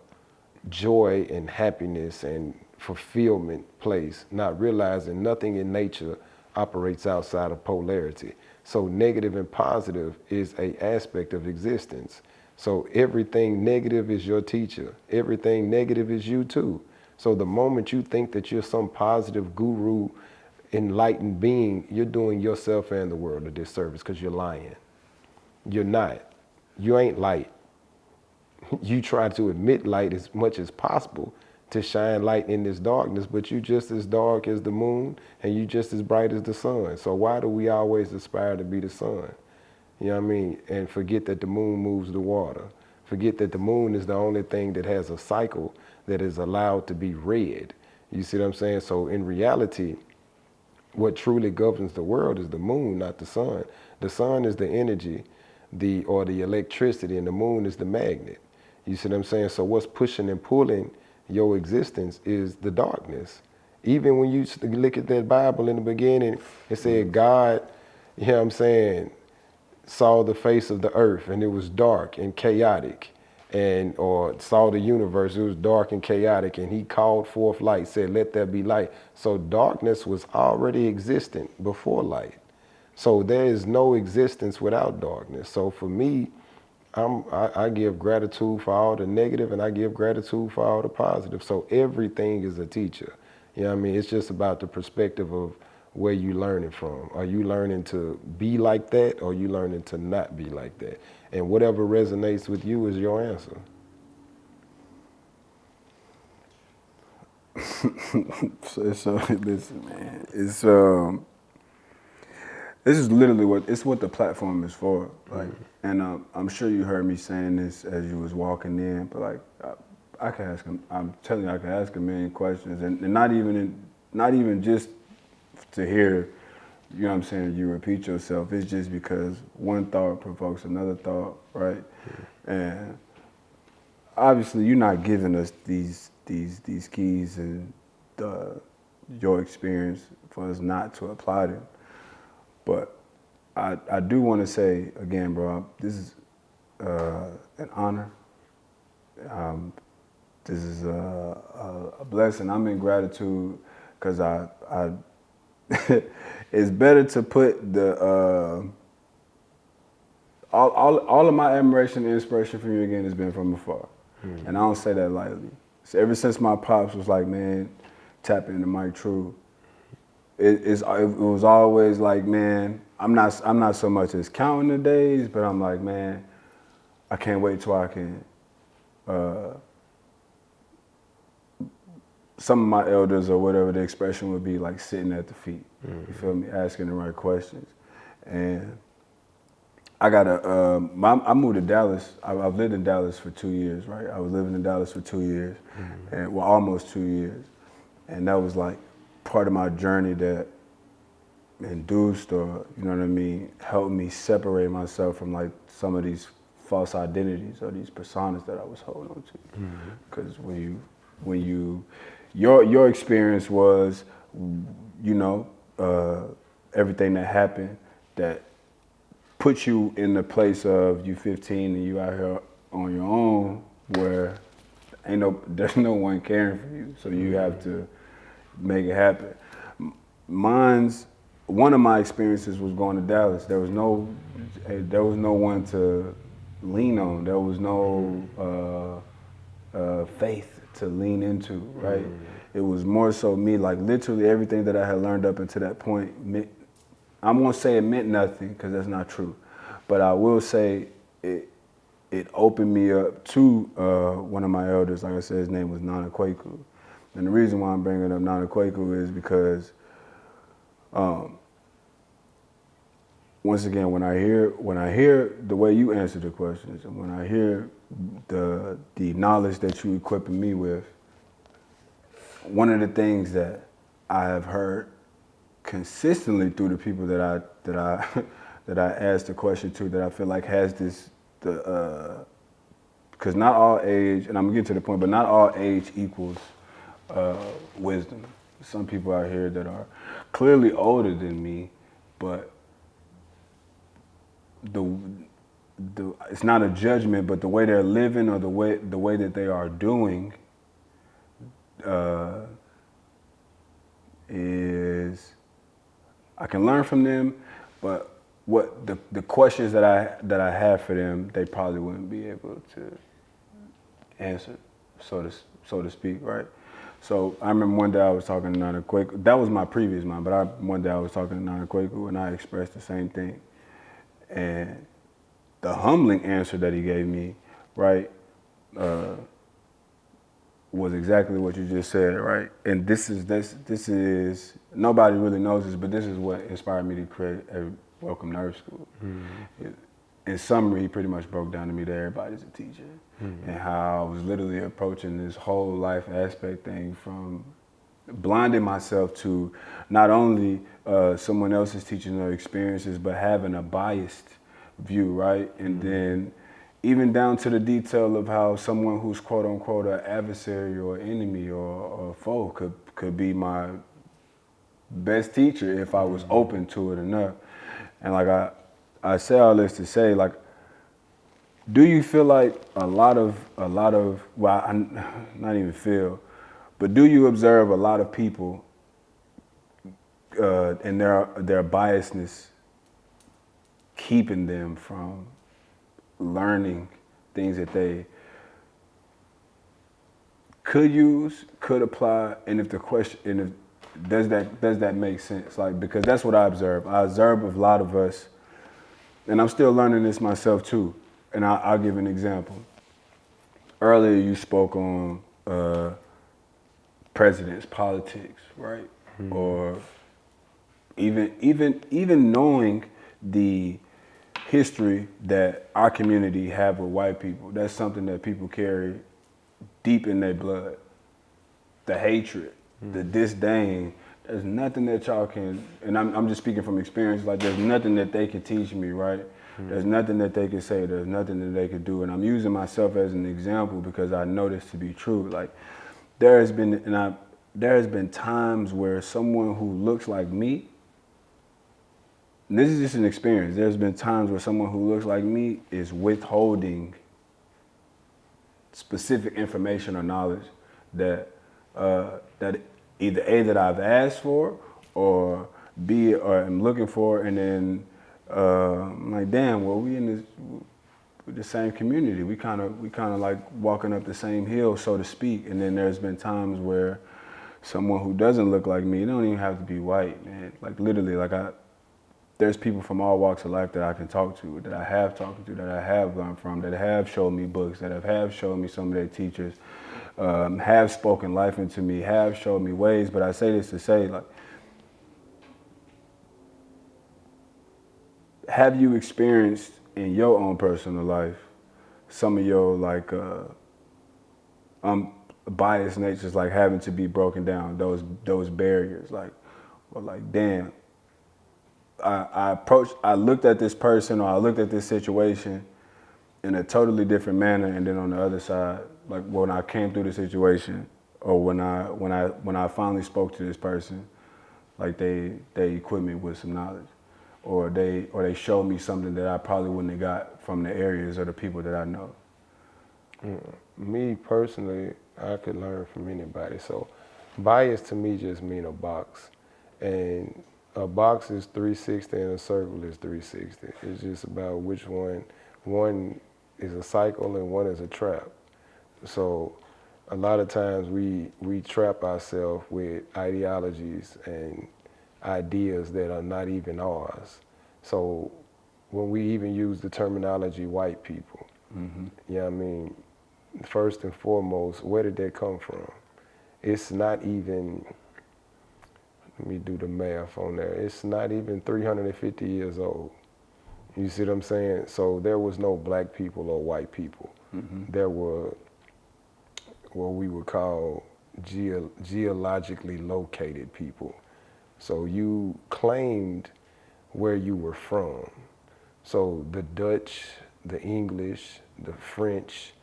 Speaker 2: joy and happiness and fulfillment place, not realizing nothing in nature operates outside of polarity. So negative and positive is an aspect of existence. So everything negative is your teacher. Everything negative is you too. So the moment you think that you're some positive guru, enlightened being, you're doing yourself and the world a disservice, because you're lying. You're not. You ain't light. You try to admit light as much as possible to shine light in this darkness, but you just as dark as the moon and you just as bright as the sun. So why do we always aspire to be the sun? You know what I mean? And forget that the moon moves the water. forget that the moon is the only thing that has a cycle that is allowed to be read. You see what I'm saying? So in reality, what truly governs the world is the moon, not the sun. The sun is the energy, or the electricity, and the moon is the magnet. You see what I'm saying? So what's pushing and pulling your existence is the darkness. Even when you look at that Bible in the beginning, it said God, you know what I'm saying, saw the face of the earth and it was dark and chaotic, or saw the universe, it was dark and chaotic, and he called forth light, said, let there be light. So darkness was already existent before light. So there is no existence without darkness. So for me, I give gratitude for all the negative and I give gratitude for all the positive. So everything is a teacher. You know what I mean? It's just about the perspective of where you learning from. Are you learning to be like that, or are you learning to not be like that? And whatever resonates with you is your answer.
Speaker 1: So listen, man, this is literally what the platform is for. Like, and I'm sure you heard me saying this as you was walking in, but like, I can ask him. I'm telling you, I can ask a million questions, and not even just to hear, you know what I'm saying, you repeat yourself. It's just because one thought provokes another thought, right? And obviously, you're not giving us these keys and your experience for us not to apply them. But I do want to say again, bro, this is an honor. This is a blessing. I'm in gratitude because I it's better to put the all of my admiration and inspiration from you again has been from afar, and I don't say that lightly. So ever since my pops was like, man, tap into Mike True, it was always like, man, I'm not so much as counting the days, but I'm like, man, I can't wait till I can. Some of my elders, or whatever the expression would be, like sitting at the feet. You feel me? Asking the right questions. And I got I moved to Dallas. I've lived in Dallas for 2 years, right? I was living in Dallas for 2 years, and well, almost 2 years. And that was like part of my journey that induced, or, you know what I mean, helped me separate myself from like some of these false identities or these personas that I was holding on to. Because when you your experience was, you know, everything that happened that put you in the place of you 15 and you out here on your own, where there's no one caring for you, so you have to make it happen. One of my experiences was going to Dallas. There was no one to lean on. There was no faith to lean into, right? It was more so me, like literally everything that I had learned up until that point, I won't say it meant nothing, because that's not true, but I will say it opened me up to one of my elders. Like I said, his name was Nana Kwaku. And the reason why I'm bringing up Nana Kwaku is because once again, when I hear the way you answer the questions, and when I hear the knowledge that you equipping me with, one of the things that I have heard consistently through the people that I asked the question to, that I feel like has this because not all age, and I'm gonna get to the point, but not all age equals wisdom. Some people out here that are clearly older than me, but it's not a judgment, but the way they're living, or the way that they are doing is, I can learn from them, but what the questions that I have for them, they probably wouldn't be able to answer, so to speak, right? So I remember one day I was talking to Nana Kwaku. That was my previous mind, but one day I was talking to Nana Kwaku, and I expressed the same thing. And the humbling answer that he gave me, right, was exactly what you just said, right? And this is nobody really knows this, but this is what inspired me to create a Welcome to Earf School. in summary, he pretty much broke down to me that everybody's a teacher, and how I was literally approaching this whole life aspect thing from blinding myself to not only someone else's teaching or experiences, but having a biased view, right? And then even down to the detail of how someone who's quote unquote an adversary or enemy or foe could be my best teacher if I was open to it enough. And like I say all this to say, like, do you feel like a lot of well, I not even feel, but do you observe a lot of people and their biasness keeping them from learning things that they could use, could apply, and if the question, and if does that make sense? Like, because that's what I observe. I observe a lot of us, and I'm still learning this myself too. And I'll give an example. Earlier, you spoke on presidents, politics, right? Or even knowing the history that our community have with white people. That's something that people carry deep in their blood. The hatred, the disdain. There's nothing that y'all can, and I'm just speaking from experience, like there's nothing that they can teach me, right? There's nothing that they can say, there's nothing that they could do. And I'm using myself as an example because I know this to be true. Like there has been times where someone who looks like me, and this is just an experience, there's been times where someone who looks like me is withholding specific information or knowledge that either A, that I've asked for, or B, or I'm looking for, and then I'm like, damn, well, we in the same community. We kind of like walking up the same hill, so to speak. And then there's been times where someone who doesn't look like me, it don't even have to be white, man. Like literally, there's people from all walks of life that I can talk to, that I have talked to, that I have learned from, that have showed me books, that have showed me some of their teachers, have spoken life into me, have showed me ways. But I say this to say, like, have you experienced in your own personal life some of your like biased natures, like having to be broken down, those barriers, like, or like, damn, I looked at this person or I looked at this situation in a totally different manner, and then on the other side, like when I came through the situation, or when I finally spoke to this person, like they equipped me with some knowledge, or they showed me something that I probably wouldn't have got from the areas or the people that I know.
Speaker 2: Me personally, I could learn from anybody. So bias to me just mean a box. And a box is 360 and a circle is 360. It's just about which one is a cycle and one is a trap. So a lot of times we trap ourselves with ideologies and ideas that are not even ours. So when we even use the terminology white people, you know what I mean? First and foremost, where did that come from? It's not even, let me do the math on there, it's not even 350 years old. You see what I'm saying? So there was no black people or white people. There were what we would call geologically located people. So you claimed where you were from. So the Dutch, the English, the French,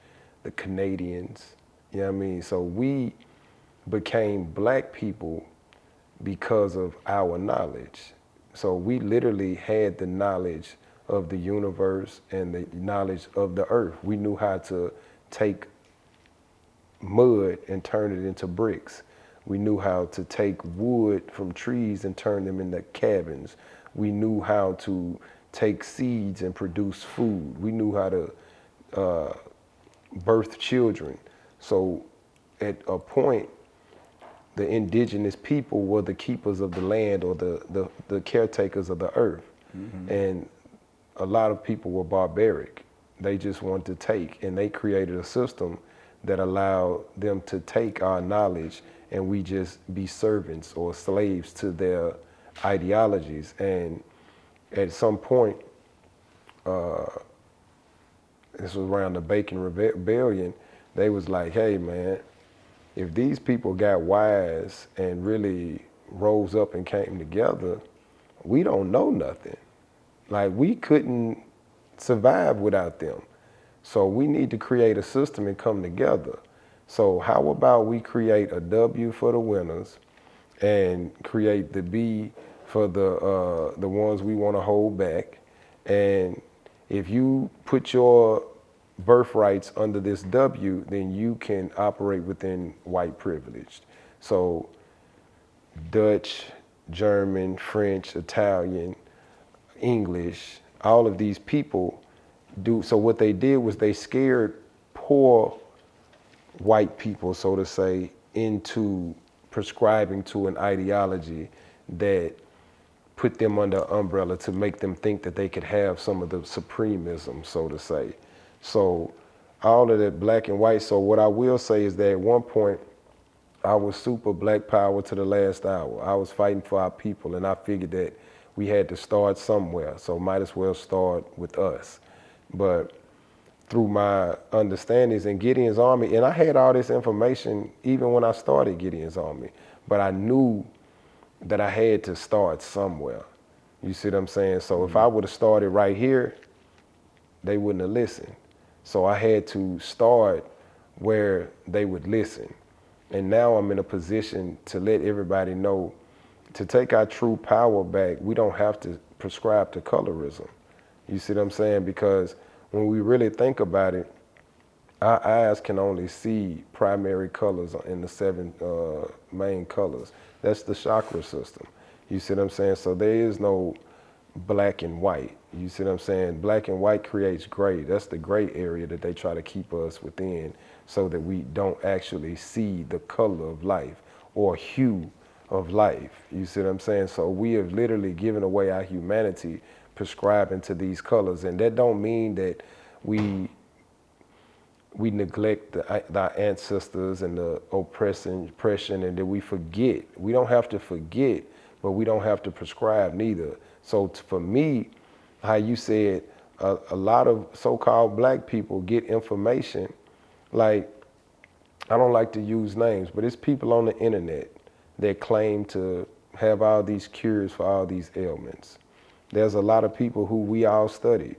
Speaker 2: the Canadians, you know what I mean? So we became black people because of our knowledge. So we literally had the knowledge of the universe and the knowledge of the earth. We knew how to take mud and turn it into bricks. We knew how to take wood from trees and turn them into cabins. We knew how to take seeds and produce food. We knew how to birth children. So at a point, the indigenous people were the keepers of the land, or the caretakers of the earth. And a lot of people were barbaric. They just wanted to take, and they created a system that allowed them to take our knowledge and we just be servants or slaves to their ideologies. And at some point, this was around the Bacon Rebellion, they was like, hey man, if these people got wise and really rose up and came together, we don't know nothing. Like we couldn't survive without them. So we need to create a system and come together. So how about we create a W for the winners and create the B for the ones we want to hold back. And if you put your birthrights under this W, then you can operate within white privilege. So Dutch, German, French, Italian, English, all of these people do. So what they did was they scared poor white people, so to say, into prescribing to an ideology that put them under an umbrella to make them think that they could have some of the supremism, so to say. So all of that black and white. So what I will say is that at one point, I was super black power to the last hour. I was fighting for our people, and I figured that we had to start somewhere, so might as well start with us. But through my understandings in Gideon's Army, and I had all this information even when I started Gideon's Army, but I knew that I had to start somewhere. You see what I'm saying? So if I would have started right here, they wouldn't have listened. So I had to start where they would listen. And now I'm in a position to let everybody know, to take our true power back, we don't have to prescribe to colorism. You see what I'm saying? Because when we really think about it, our eyes can only see primary colors in the 7 main colors. That's the chakra system. You see what I'm saying? So there is no black and white. You see what I'm saying? Black and white creates gray. That's the gray area that they try to keep us within, so that we don't actually see the color of life or hue of life. You see what I'm saying? So we have literally given away our humanity prescribing to these colors. And that don't mean that we neglect our ancestors and the oppression, and that we forget. We don't have to forget, but we don't have to prescribe neither. So for me, how you said, a lot of so-called black people get information, like, I don't like to use names, but it's people on the internet that claim to have all these cures for all these ailments. There's a lot of people who we all studied.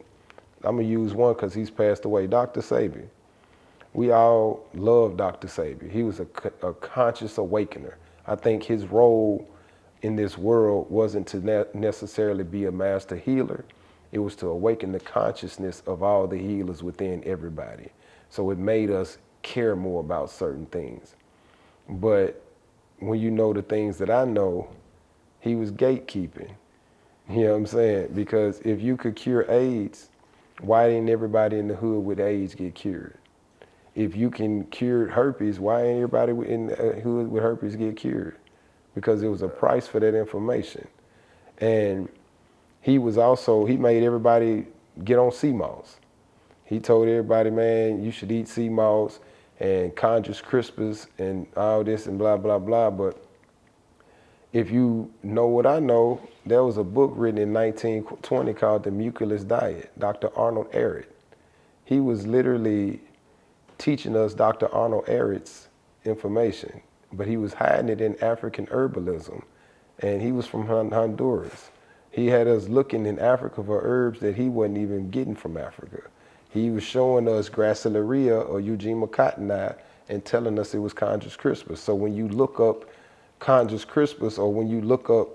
Speaker 2: I'm gonna use one because he's passed away, Dr. Sabi. We all love Dr. Sabi. He was a conscious awakener. I think his role in this world wasn't to necessarily be a master healer. It was to awaken the consciousness of all the healers within everybody. So it made us care more about certain things. But when you know the things that I know, he was gatekeeping. You know what I'm saying? Because if you could cure AIDS, why didn't everybody in the hood with AIDS get cured? If you can cure herpes, why ain't everybody in the hood with herpes get cured? Because there was a price for that information. And he made everybody get on sea moss. He told everybody, man, you should eat sea moss and Conjus crispus and all this and blah, blah, blah. But if you know what I know, there was a book written in 1920 called The Muculus Diet, Dr. Arnold Ehret. He was literally teaching us Dr. Arnold Ehret's information, but he was hiding it in African herbalism, and he was from Honduras. He had us looking in Africa for herbs that he wasn't even getting from Africa. He was showing us Gracilaria or Eugema cottoni and telling us it was Conjus crispus. So when you look up Conjus crispus, or when you look up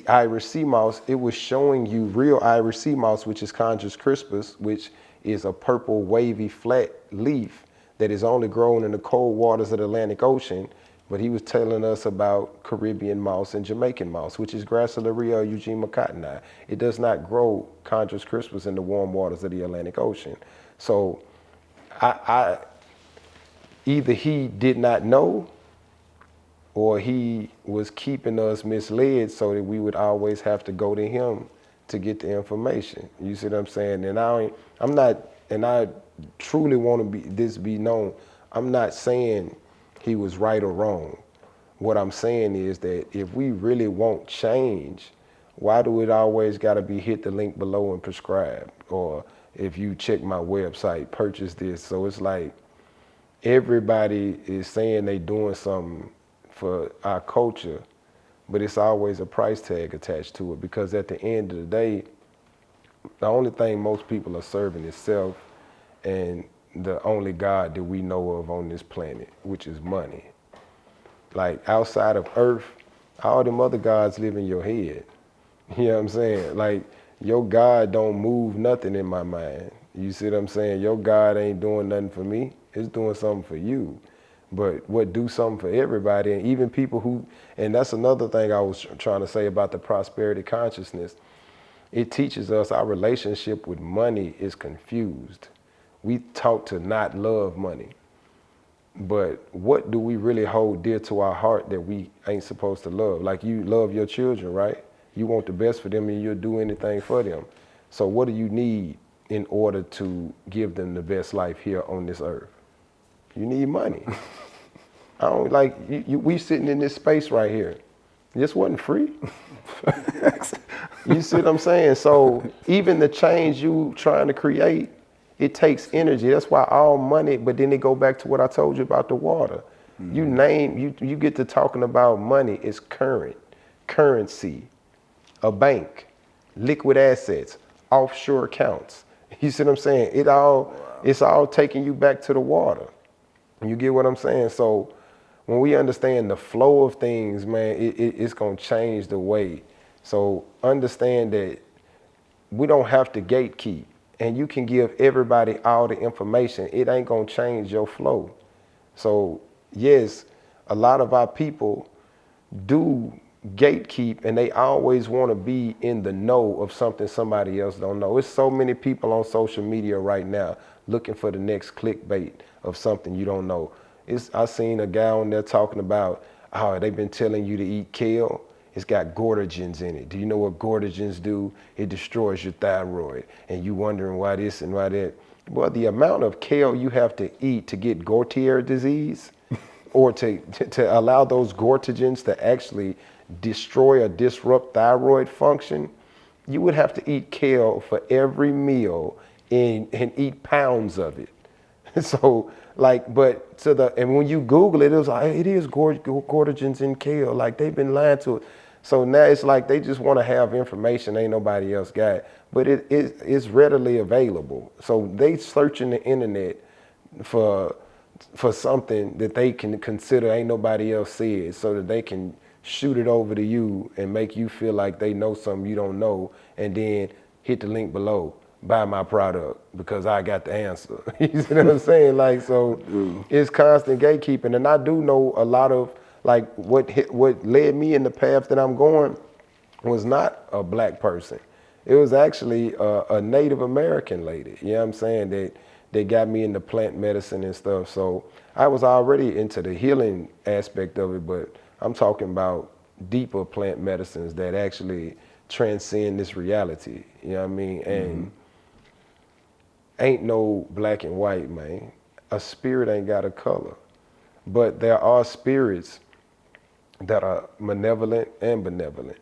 Speaker 2: Irish sea mouse, it was showing you real Irish sea mouse, which is Conjus crispus, which is a purple wavy flat leaf that is only grown in the cold waters of the Atlantic Ocean. But he was telling us about Caribbean mouse and Jamaican mouse, which is Gracilaria or Eugema cottoni. It does not grow Conjus crispus in the warm waters of the Atlantic Ocean. So either he did not know, or he was keeping us misled so that we would always have to go to him to get the information. You see what I'm saying? And I truly want to be known. I'm not saying he was right or wrong. What I'm saying is that if we really want change, why do it always got to be hit the link below and prescribe? Or if you check my website, purchase this. So it's like everybody is saying they doing something for our culture, but it's always a price tag attached to it, because at the end of the day, the only thing most people are serving is self and the only God that we know of on this planet, which is money. Like outside of Earth, all them other gods live in your head. You know what I'm saying? Like your God don't move nothing in my mind. You see what I'm saying? Your God ain't doing nothing for me. It's doing something for you. But what do something for everybody, and even people who, and that's another thing I was trying to say about the prosperity consciousness. It teaches us our relationship with money is confused. We taught to not love money. But what do we really hold dear to our heart that we ain't supposed to love? Like you love your children, right? You want the best for them and you'll do anything for them. So what do you need in order to give them the best life here on this earth? You need money. I don't like, we sitting in this space right here. This wasn't free. You see what I'm saying? So even the change you trying to create, it takes energy. That's why all money, but then it go back to what I told you about the water. Mm-hmm. You get to talking about money, it's currency, a bank, liquid assets, offshore accounts. You see what I'm saying? It's all taking you back to the water. You get what I'm saying? So when we understand the flow of things, man, it's gonna change the way. So understand that we don't have to gatekeep, and you can give everybody all the information. It ain't gonna change your flow. So yes, a lot of our people do gatekeep, and they always want to be in the know of something somebody else don't know. It's so many people on social media right now looking for the next clickbait of something you don't know. I seen a guy on there talking about how they've been telling you to eat kale. It's got goitrogens in it. Do you know what goitrogens do? It destroys your thyroid. And you wondering why this and why that. Well, the amount of kale you have to eat to get Gautier disease or to allow those goitrogens to actually destroy or disrupt thyroid function, you would have to eat kale for every meal and eat pounds of it. So like, but and when you Google it, it was like, it is goitrogens in kale. Like they've been lying to it. So now it's like they just want to have information ain't nobody else got, but it's readily available. So they searching the internet for something that they can consider ain't nobody else said, so that they can shoot it over to you and make you feel like they know something you don't know, and then hit the link below. Buy my product because I got the answer. You see what I'm saying? Like, so it's constant gatekeeping. And I do know a lot of, like, what led me in the path that I'm going was not a black person. It was actually a Native American lady, you know what I'm saying, that got me into plant medicine and stuff. So I was already into the healing aspect of it, but I'm talking about deeper plant medicines that actually transcend this reality, you know what I mean? And ain't no black and white, man. A spirit ain't got a color. But there are spirits that are malevolent and benevolent.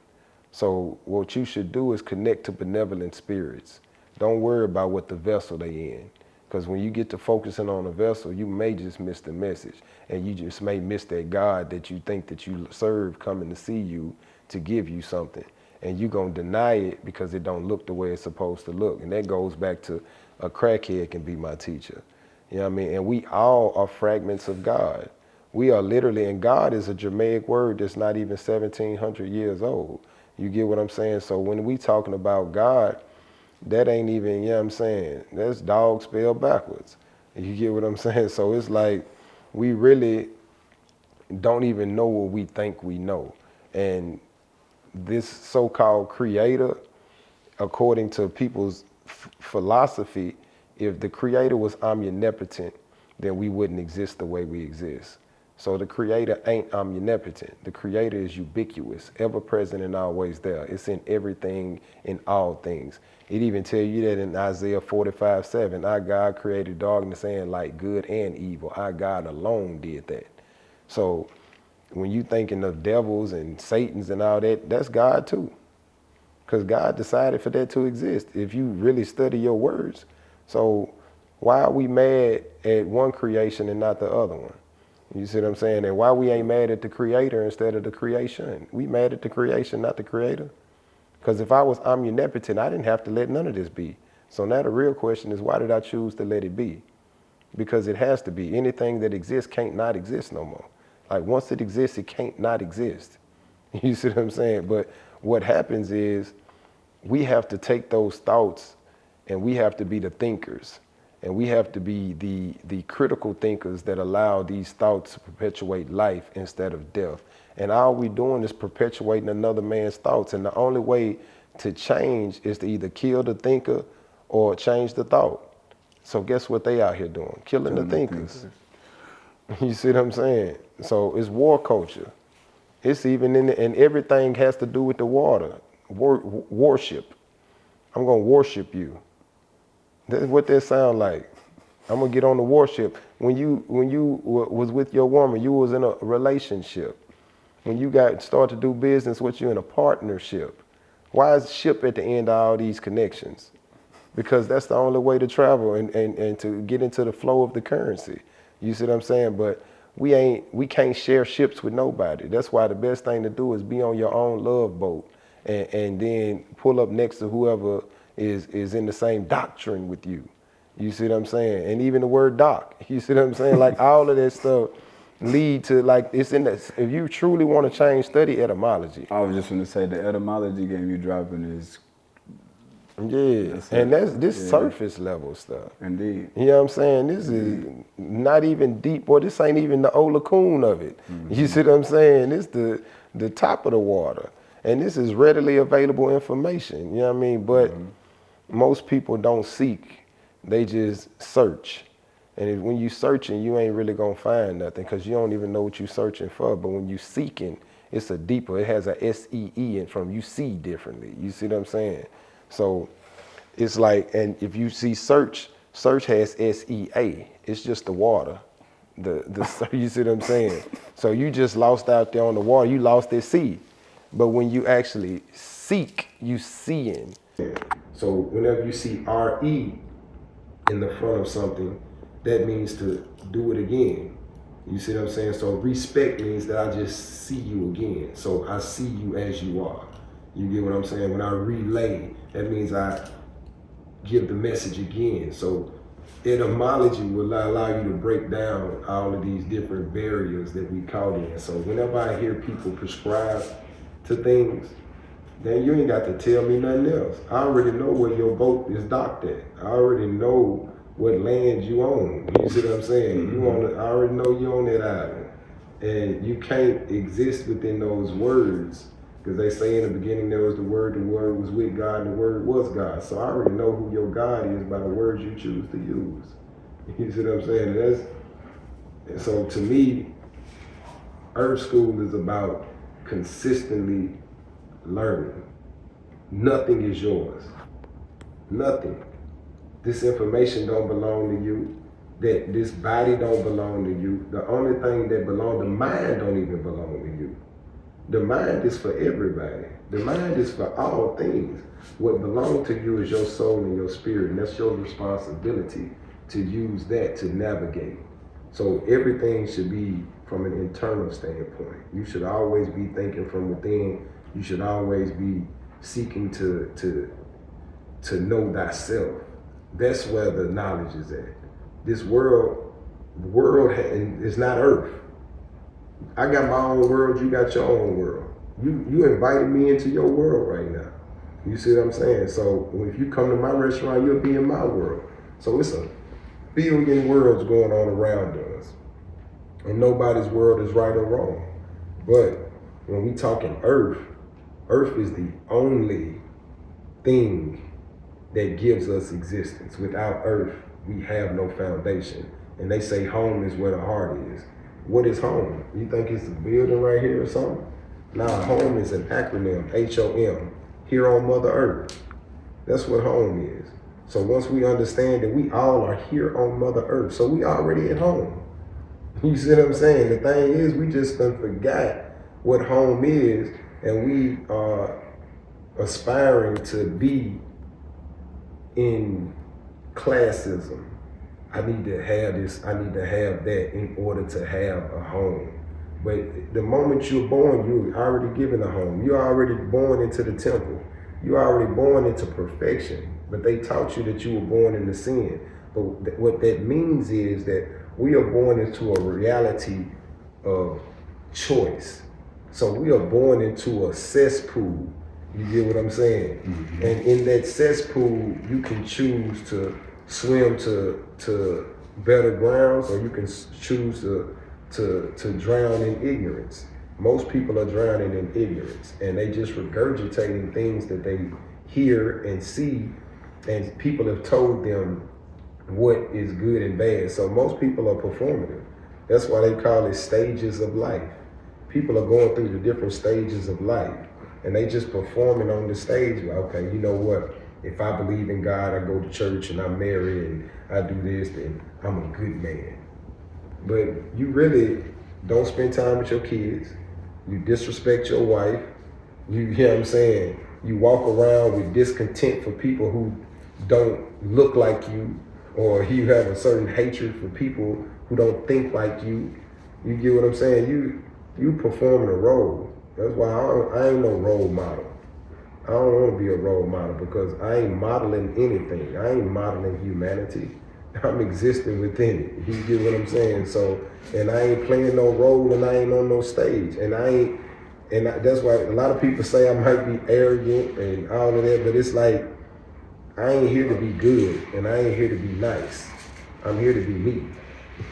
Speaker 2: So what you should do is connect to benevolent spirits. Don't worry about what the vessel they in. Because when you get to focusing on a vessel, you may just miss the message. And you just may miss that God that you think that you serve coming to see you to give you something. And you're going to deny it because it don't look the way it's supposed to look. And that goes back to a crackhead can be my teacher. You know what I mean? And we all are fragments of God. We are literally, and God is a Germanic word that's not even 1,700 years old. You get what I'm saying? So when we talking about God, that ain't even, you know what I'm saying? That's dog spelled backwards. You get what I'm saying? So it's like we really don't even know what we think we know. And this so-called creator, according to people's philosophy, if the creator was omnipotent, then we wouldn't exist the way we exist. So the creator ain't omnipotent. The creator is ubiquitous, ever present and always there. It's in everything, in all things. It even tell you that in Isaiah 45:7, our God created darkness and light, good and evil. Our God alone did that. So when you thinking of devils and Satans and all that, that's God too. Because God decided for that to exist. If you really study your words, So why are we mad at one creation and not the other one? You see what I'm saying? And why we ain't mad at the creator instead of the creation? We mad at the creation, not the creator. Because if I was omnipotent, I didn't have to let none of this be. So now the real question is, why did I choose to let it be? Because it has to be. Anything that exists can't not exist no more. Like once it exists, it can't not exist. You see what I'm saying? But what happens is we have to take those thoughts and we have to be the thinkers. And we have to be the critical thinkers that allow these thoughts to perpetuate life instead of death. And all we're doing is perpetuating another man's thoughts. And the only way to change is to either kill the thinker or change the thought. So guess what they out here doing? Killing the thinkers. You see what I'm saying? So it's war culture. It's even in the, and everything has to do with the water. Worship. I'm going to worship you. That's what that sound like. I'm gonna get on the warship. When you was with your woman, you was in a relationship. When you start to do business with you in a partnership. Why is ship at the end of all these connections? Because that's the only way to travel and to get into the flow of the currency. You see what I'm saying? But we can't share ships with nobody. That's why the best thing to do is be on your own love boat and then pull up next to whoever is in the same doctrine with you. You see what I'm saying? And even the word doc, you see what I'm saying? Like all of that stuff lead to like, it's in that, if you truly want to change, study etymology.
Speaker 1: I was just going to say the etymology game you dropping is.
Speaker 2: Yeah, that's surface level stuff.
Speaker 1: Indeed.
Speaker 2: You know what I'm saying? This is not even deep, boy. This ain't even the Olacoon of it. Mm-hmm. You see what I'm saying? This the top of the water. And this is readily available information. You know what I mean? But most people don't seek, they just search. And when you searching, you ain't really gonna find nothing because you don't even know what you're searching for. But when you seeking, it's a deeper, it has a S-E-E in from you see differently. You see what I'm saying? So it's like, and if you see search has S-E-A. It's just the water. You see what I'm saying? So you just lost out there on the water, you lost at sea. But when you actually seek, you seeing. So whenever you see R-E in the front of something, that means to do it again. You see what I'm saying? So respect means that I just see you again. So I see you as you are. You get what I'm saying? When I relay, that means I give the message again. So etymology will allow you to break down all of these different barriers that we caught in. So whenever I hear people prescribe to things, then you ain't got to tell me nothing else. I already know where your boat is docked at. I already know what land you own. You see what I'm saying? Mm-hmm. I already know you on that island. And you can't exist within those words because they say in the beginning there was the word was with God, and the word was God. So I already know who your God is by the words you choose to use. You see what I'm saying? And so to me, Earth School is about consistently learning. Nothing is yours. Nothing. This information don't belong to you. That this body don't belong to you. The only thing that belongs, the mind don't even belong to you. The mind is for everybody. The mind is for all things. What belongs to you is your soul and your spirit, and that's your responsibility to use that to navigate. So everything should be from an internal standpoint. You should always be thinking from within. You should always be seeking to know thyself. That's where the knowledge is at. This world is not Earth. I got my own world, you got your own world. You invited me into your world right now. You see what I'm saying? So if you come to my restaurant, you'll be in my world. So it's a billion worlds going on around us. And nobody's world is right or wrong. But when we talking Earth is the only thing that gives us existence. Without Earth, we have no foundation. And they say home is where the heart is. What is home? You think it's a building right here or something? Nah, home is an acronym, H-O-M, here on Mother Earth. That's what home is. So once we understand that we all are here on Mother Earth, so we already at home. You see what I'm saying? The thing is, we just done forgot what home is, and we are aspiring to be in
Speaker 3: classism. I need to have this, I need to have that in order to have a home. But the moment you're born, you're already given a home. You're already born into the temple. You're already born into perfection. But they taught you that you were born into sin. But what that means is that we are born into a reality of choice. So we are born into a cesspool. You get what I'm saying? Mm-hmm. And in that cesspool, you can choose to swim to better grounds, or you can choose to drown in ignorance. Most people are drowning in ignorance, and they just regurgitating things that they hear and see, and people have told them what is good and bad. So most people are performative. That's why they call it stages of life. People are going through the different stages of life, and they just performing on the stage. Okay, you know what? If I believe in God, I go to church and I'm married and I do this, then I'm a good man. But you really don't spend time with your kids. You disrespect your wife. You hear what I'm saying? You walk around with discontent for people who don't look like you, or you have a certain hatred for people who don't think like you. You get what I'm saying? You performing a role. That's why I ain't no role model. I don't want to be a role model because I ain't modeling anything. I ain't modeling humanity. I'm existing within it. You get what I'm saying? So, and I ain't playing no role, and I ain't on no stage. That's why a lot of people say I might be arrogant and all of that, but it's like, I ain't here to be good, and I ain't here to be nice. I'm here to be me.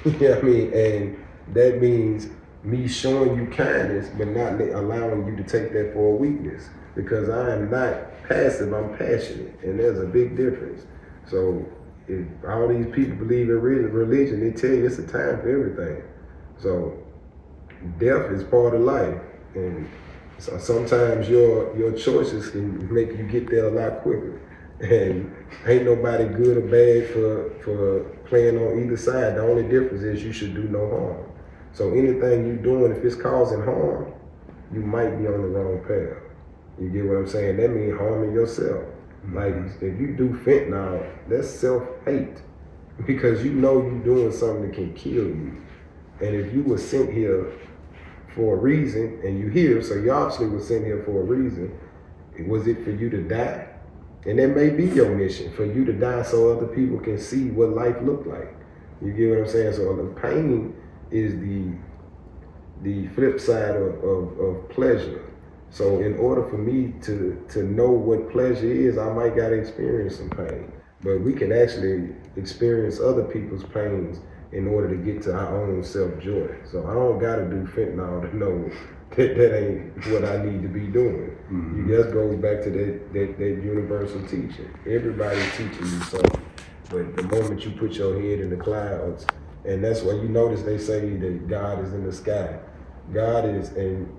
Speaker 3: You know what I mean? And that means me showing you kindness, but not allowing you to take that for a weakness. Because I am not passive, I'm passionate, and there's a big difference. So if all these people believe in religion, they tell you it's a time for everything. So death is part of life, and so sometimes your choices can make you get there a lot quicker. And ain't nobody good or bad for playing on either side. The only difference is you should do no harm. So anything you're doing, if it's causing harm, you might be on the wrong path. You get what I'm saying? That means harming yourself. Like if you do fentanyl, that's self-hate, because you know you're doing something that can kill you. And if you were sent here for a reason, and you here, so you obviously were sent here for a reason. Was it for you to die? And that may be your mission, for you to die so other people can see what life looked like. You get what I'm saying? So the pain is the flip side of pleasure. So in order for me to know what pleasure is, I might gotta experience some pain. But we can actually experience other people's pains in order to get to our own self-joy. So I don't gotta do fentanyl to know that ain't what I need to be doing. Mm-hmm. It just goes back to that universal teaching. Everybody's teaching you something. But the moment you put your head in the clouds, and that's why you notice they say that God is in the sky. God is, and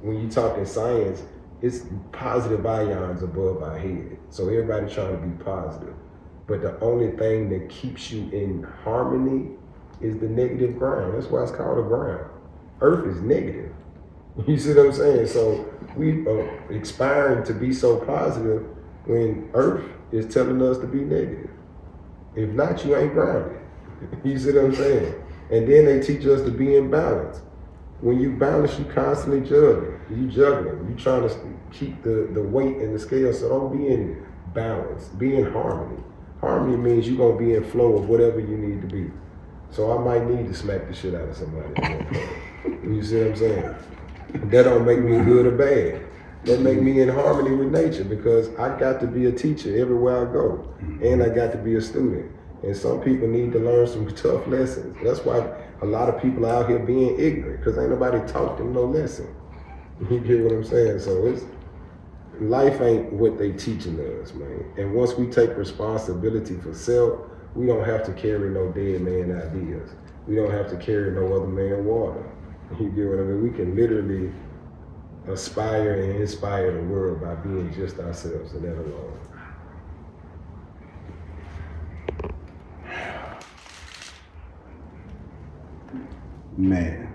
Speaker 3: when you talk in science, it's positive ions above our head. So everybody's trying to be positive. But the only thing that keeps you in harmony is the negative ground. That's why it's called a ground. Earth is negative. You see what I'm saying? So we are expiring to be so positive when Earth is telling us to be negative. If not, you ain't grounded. You see what I'm saying? And then they teach us to be in balance. When you balance, you constantly juggling. You juggling. You trying to keep the weight and the scale. So don't be in balance. Be in harmony. Harmony means you're going to be in flow of whatever you need to be. So I might need to smack the shit out of somebody. You see what I'm saying? That don't make me good or bad. That make me in harmony with nature, because I got to be a teacher everywhere I go. And I got to be a student. And some people need to learn some tough lessons. That's why a lot of people are out here being ignorant, because ain't nobody taught them no lesson. You get what I'm saying? So life ain't what they teaching us, man. And once we take responsibility for self, we don't have to carry no dead man ideas. We don't have to carry no other man water. You get what I mean? We can literally aspire and inspire the world by being just ourselves, and that alone.
Speaker 1: Man,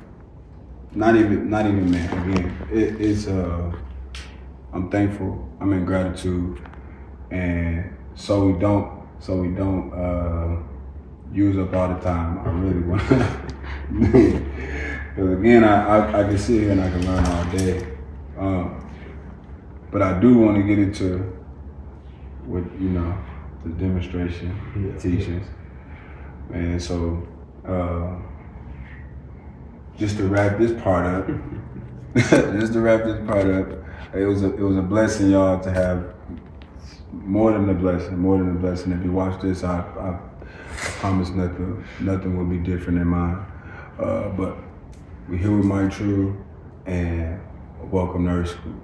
Speaker 1: not even man. Again, it's I'm thankful. I'm in gratitude, and so so we don't use up all the time. I really want because again, I can sit here and I can learn all day. But I do want to get into what, you know, the demonstration, teachings. And so, just to wrap this part up, it was a blessing, y'all, to have more than a blessing. If you watch this, I promise nothing will be different in mine. But we're here with Mike True, and welcome to Earf School.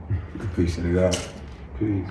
Speaker 1: Peace to God.
Speaker 3: Peace.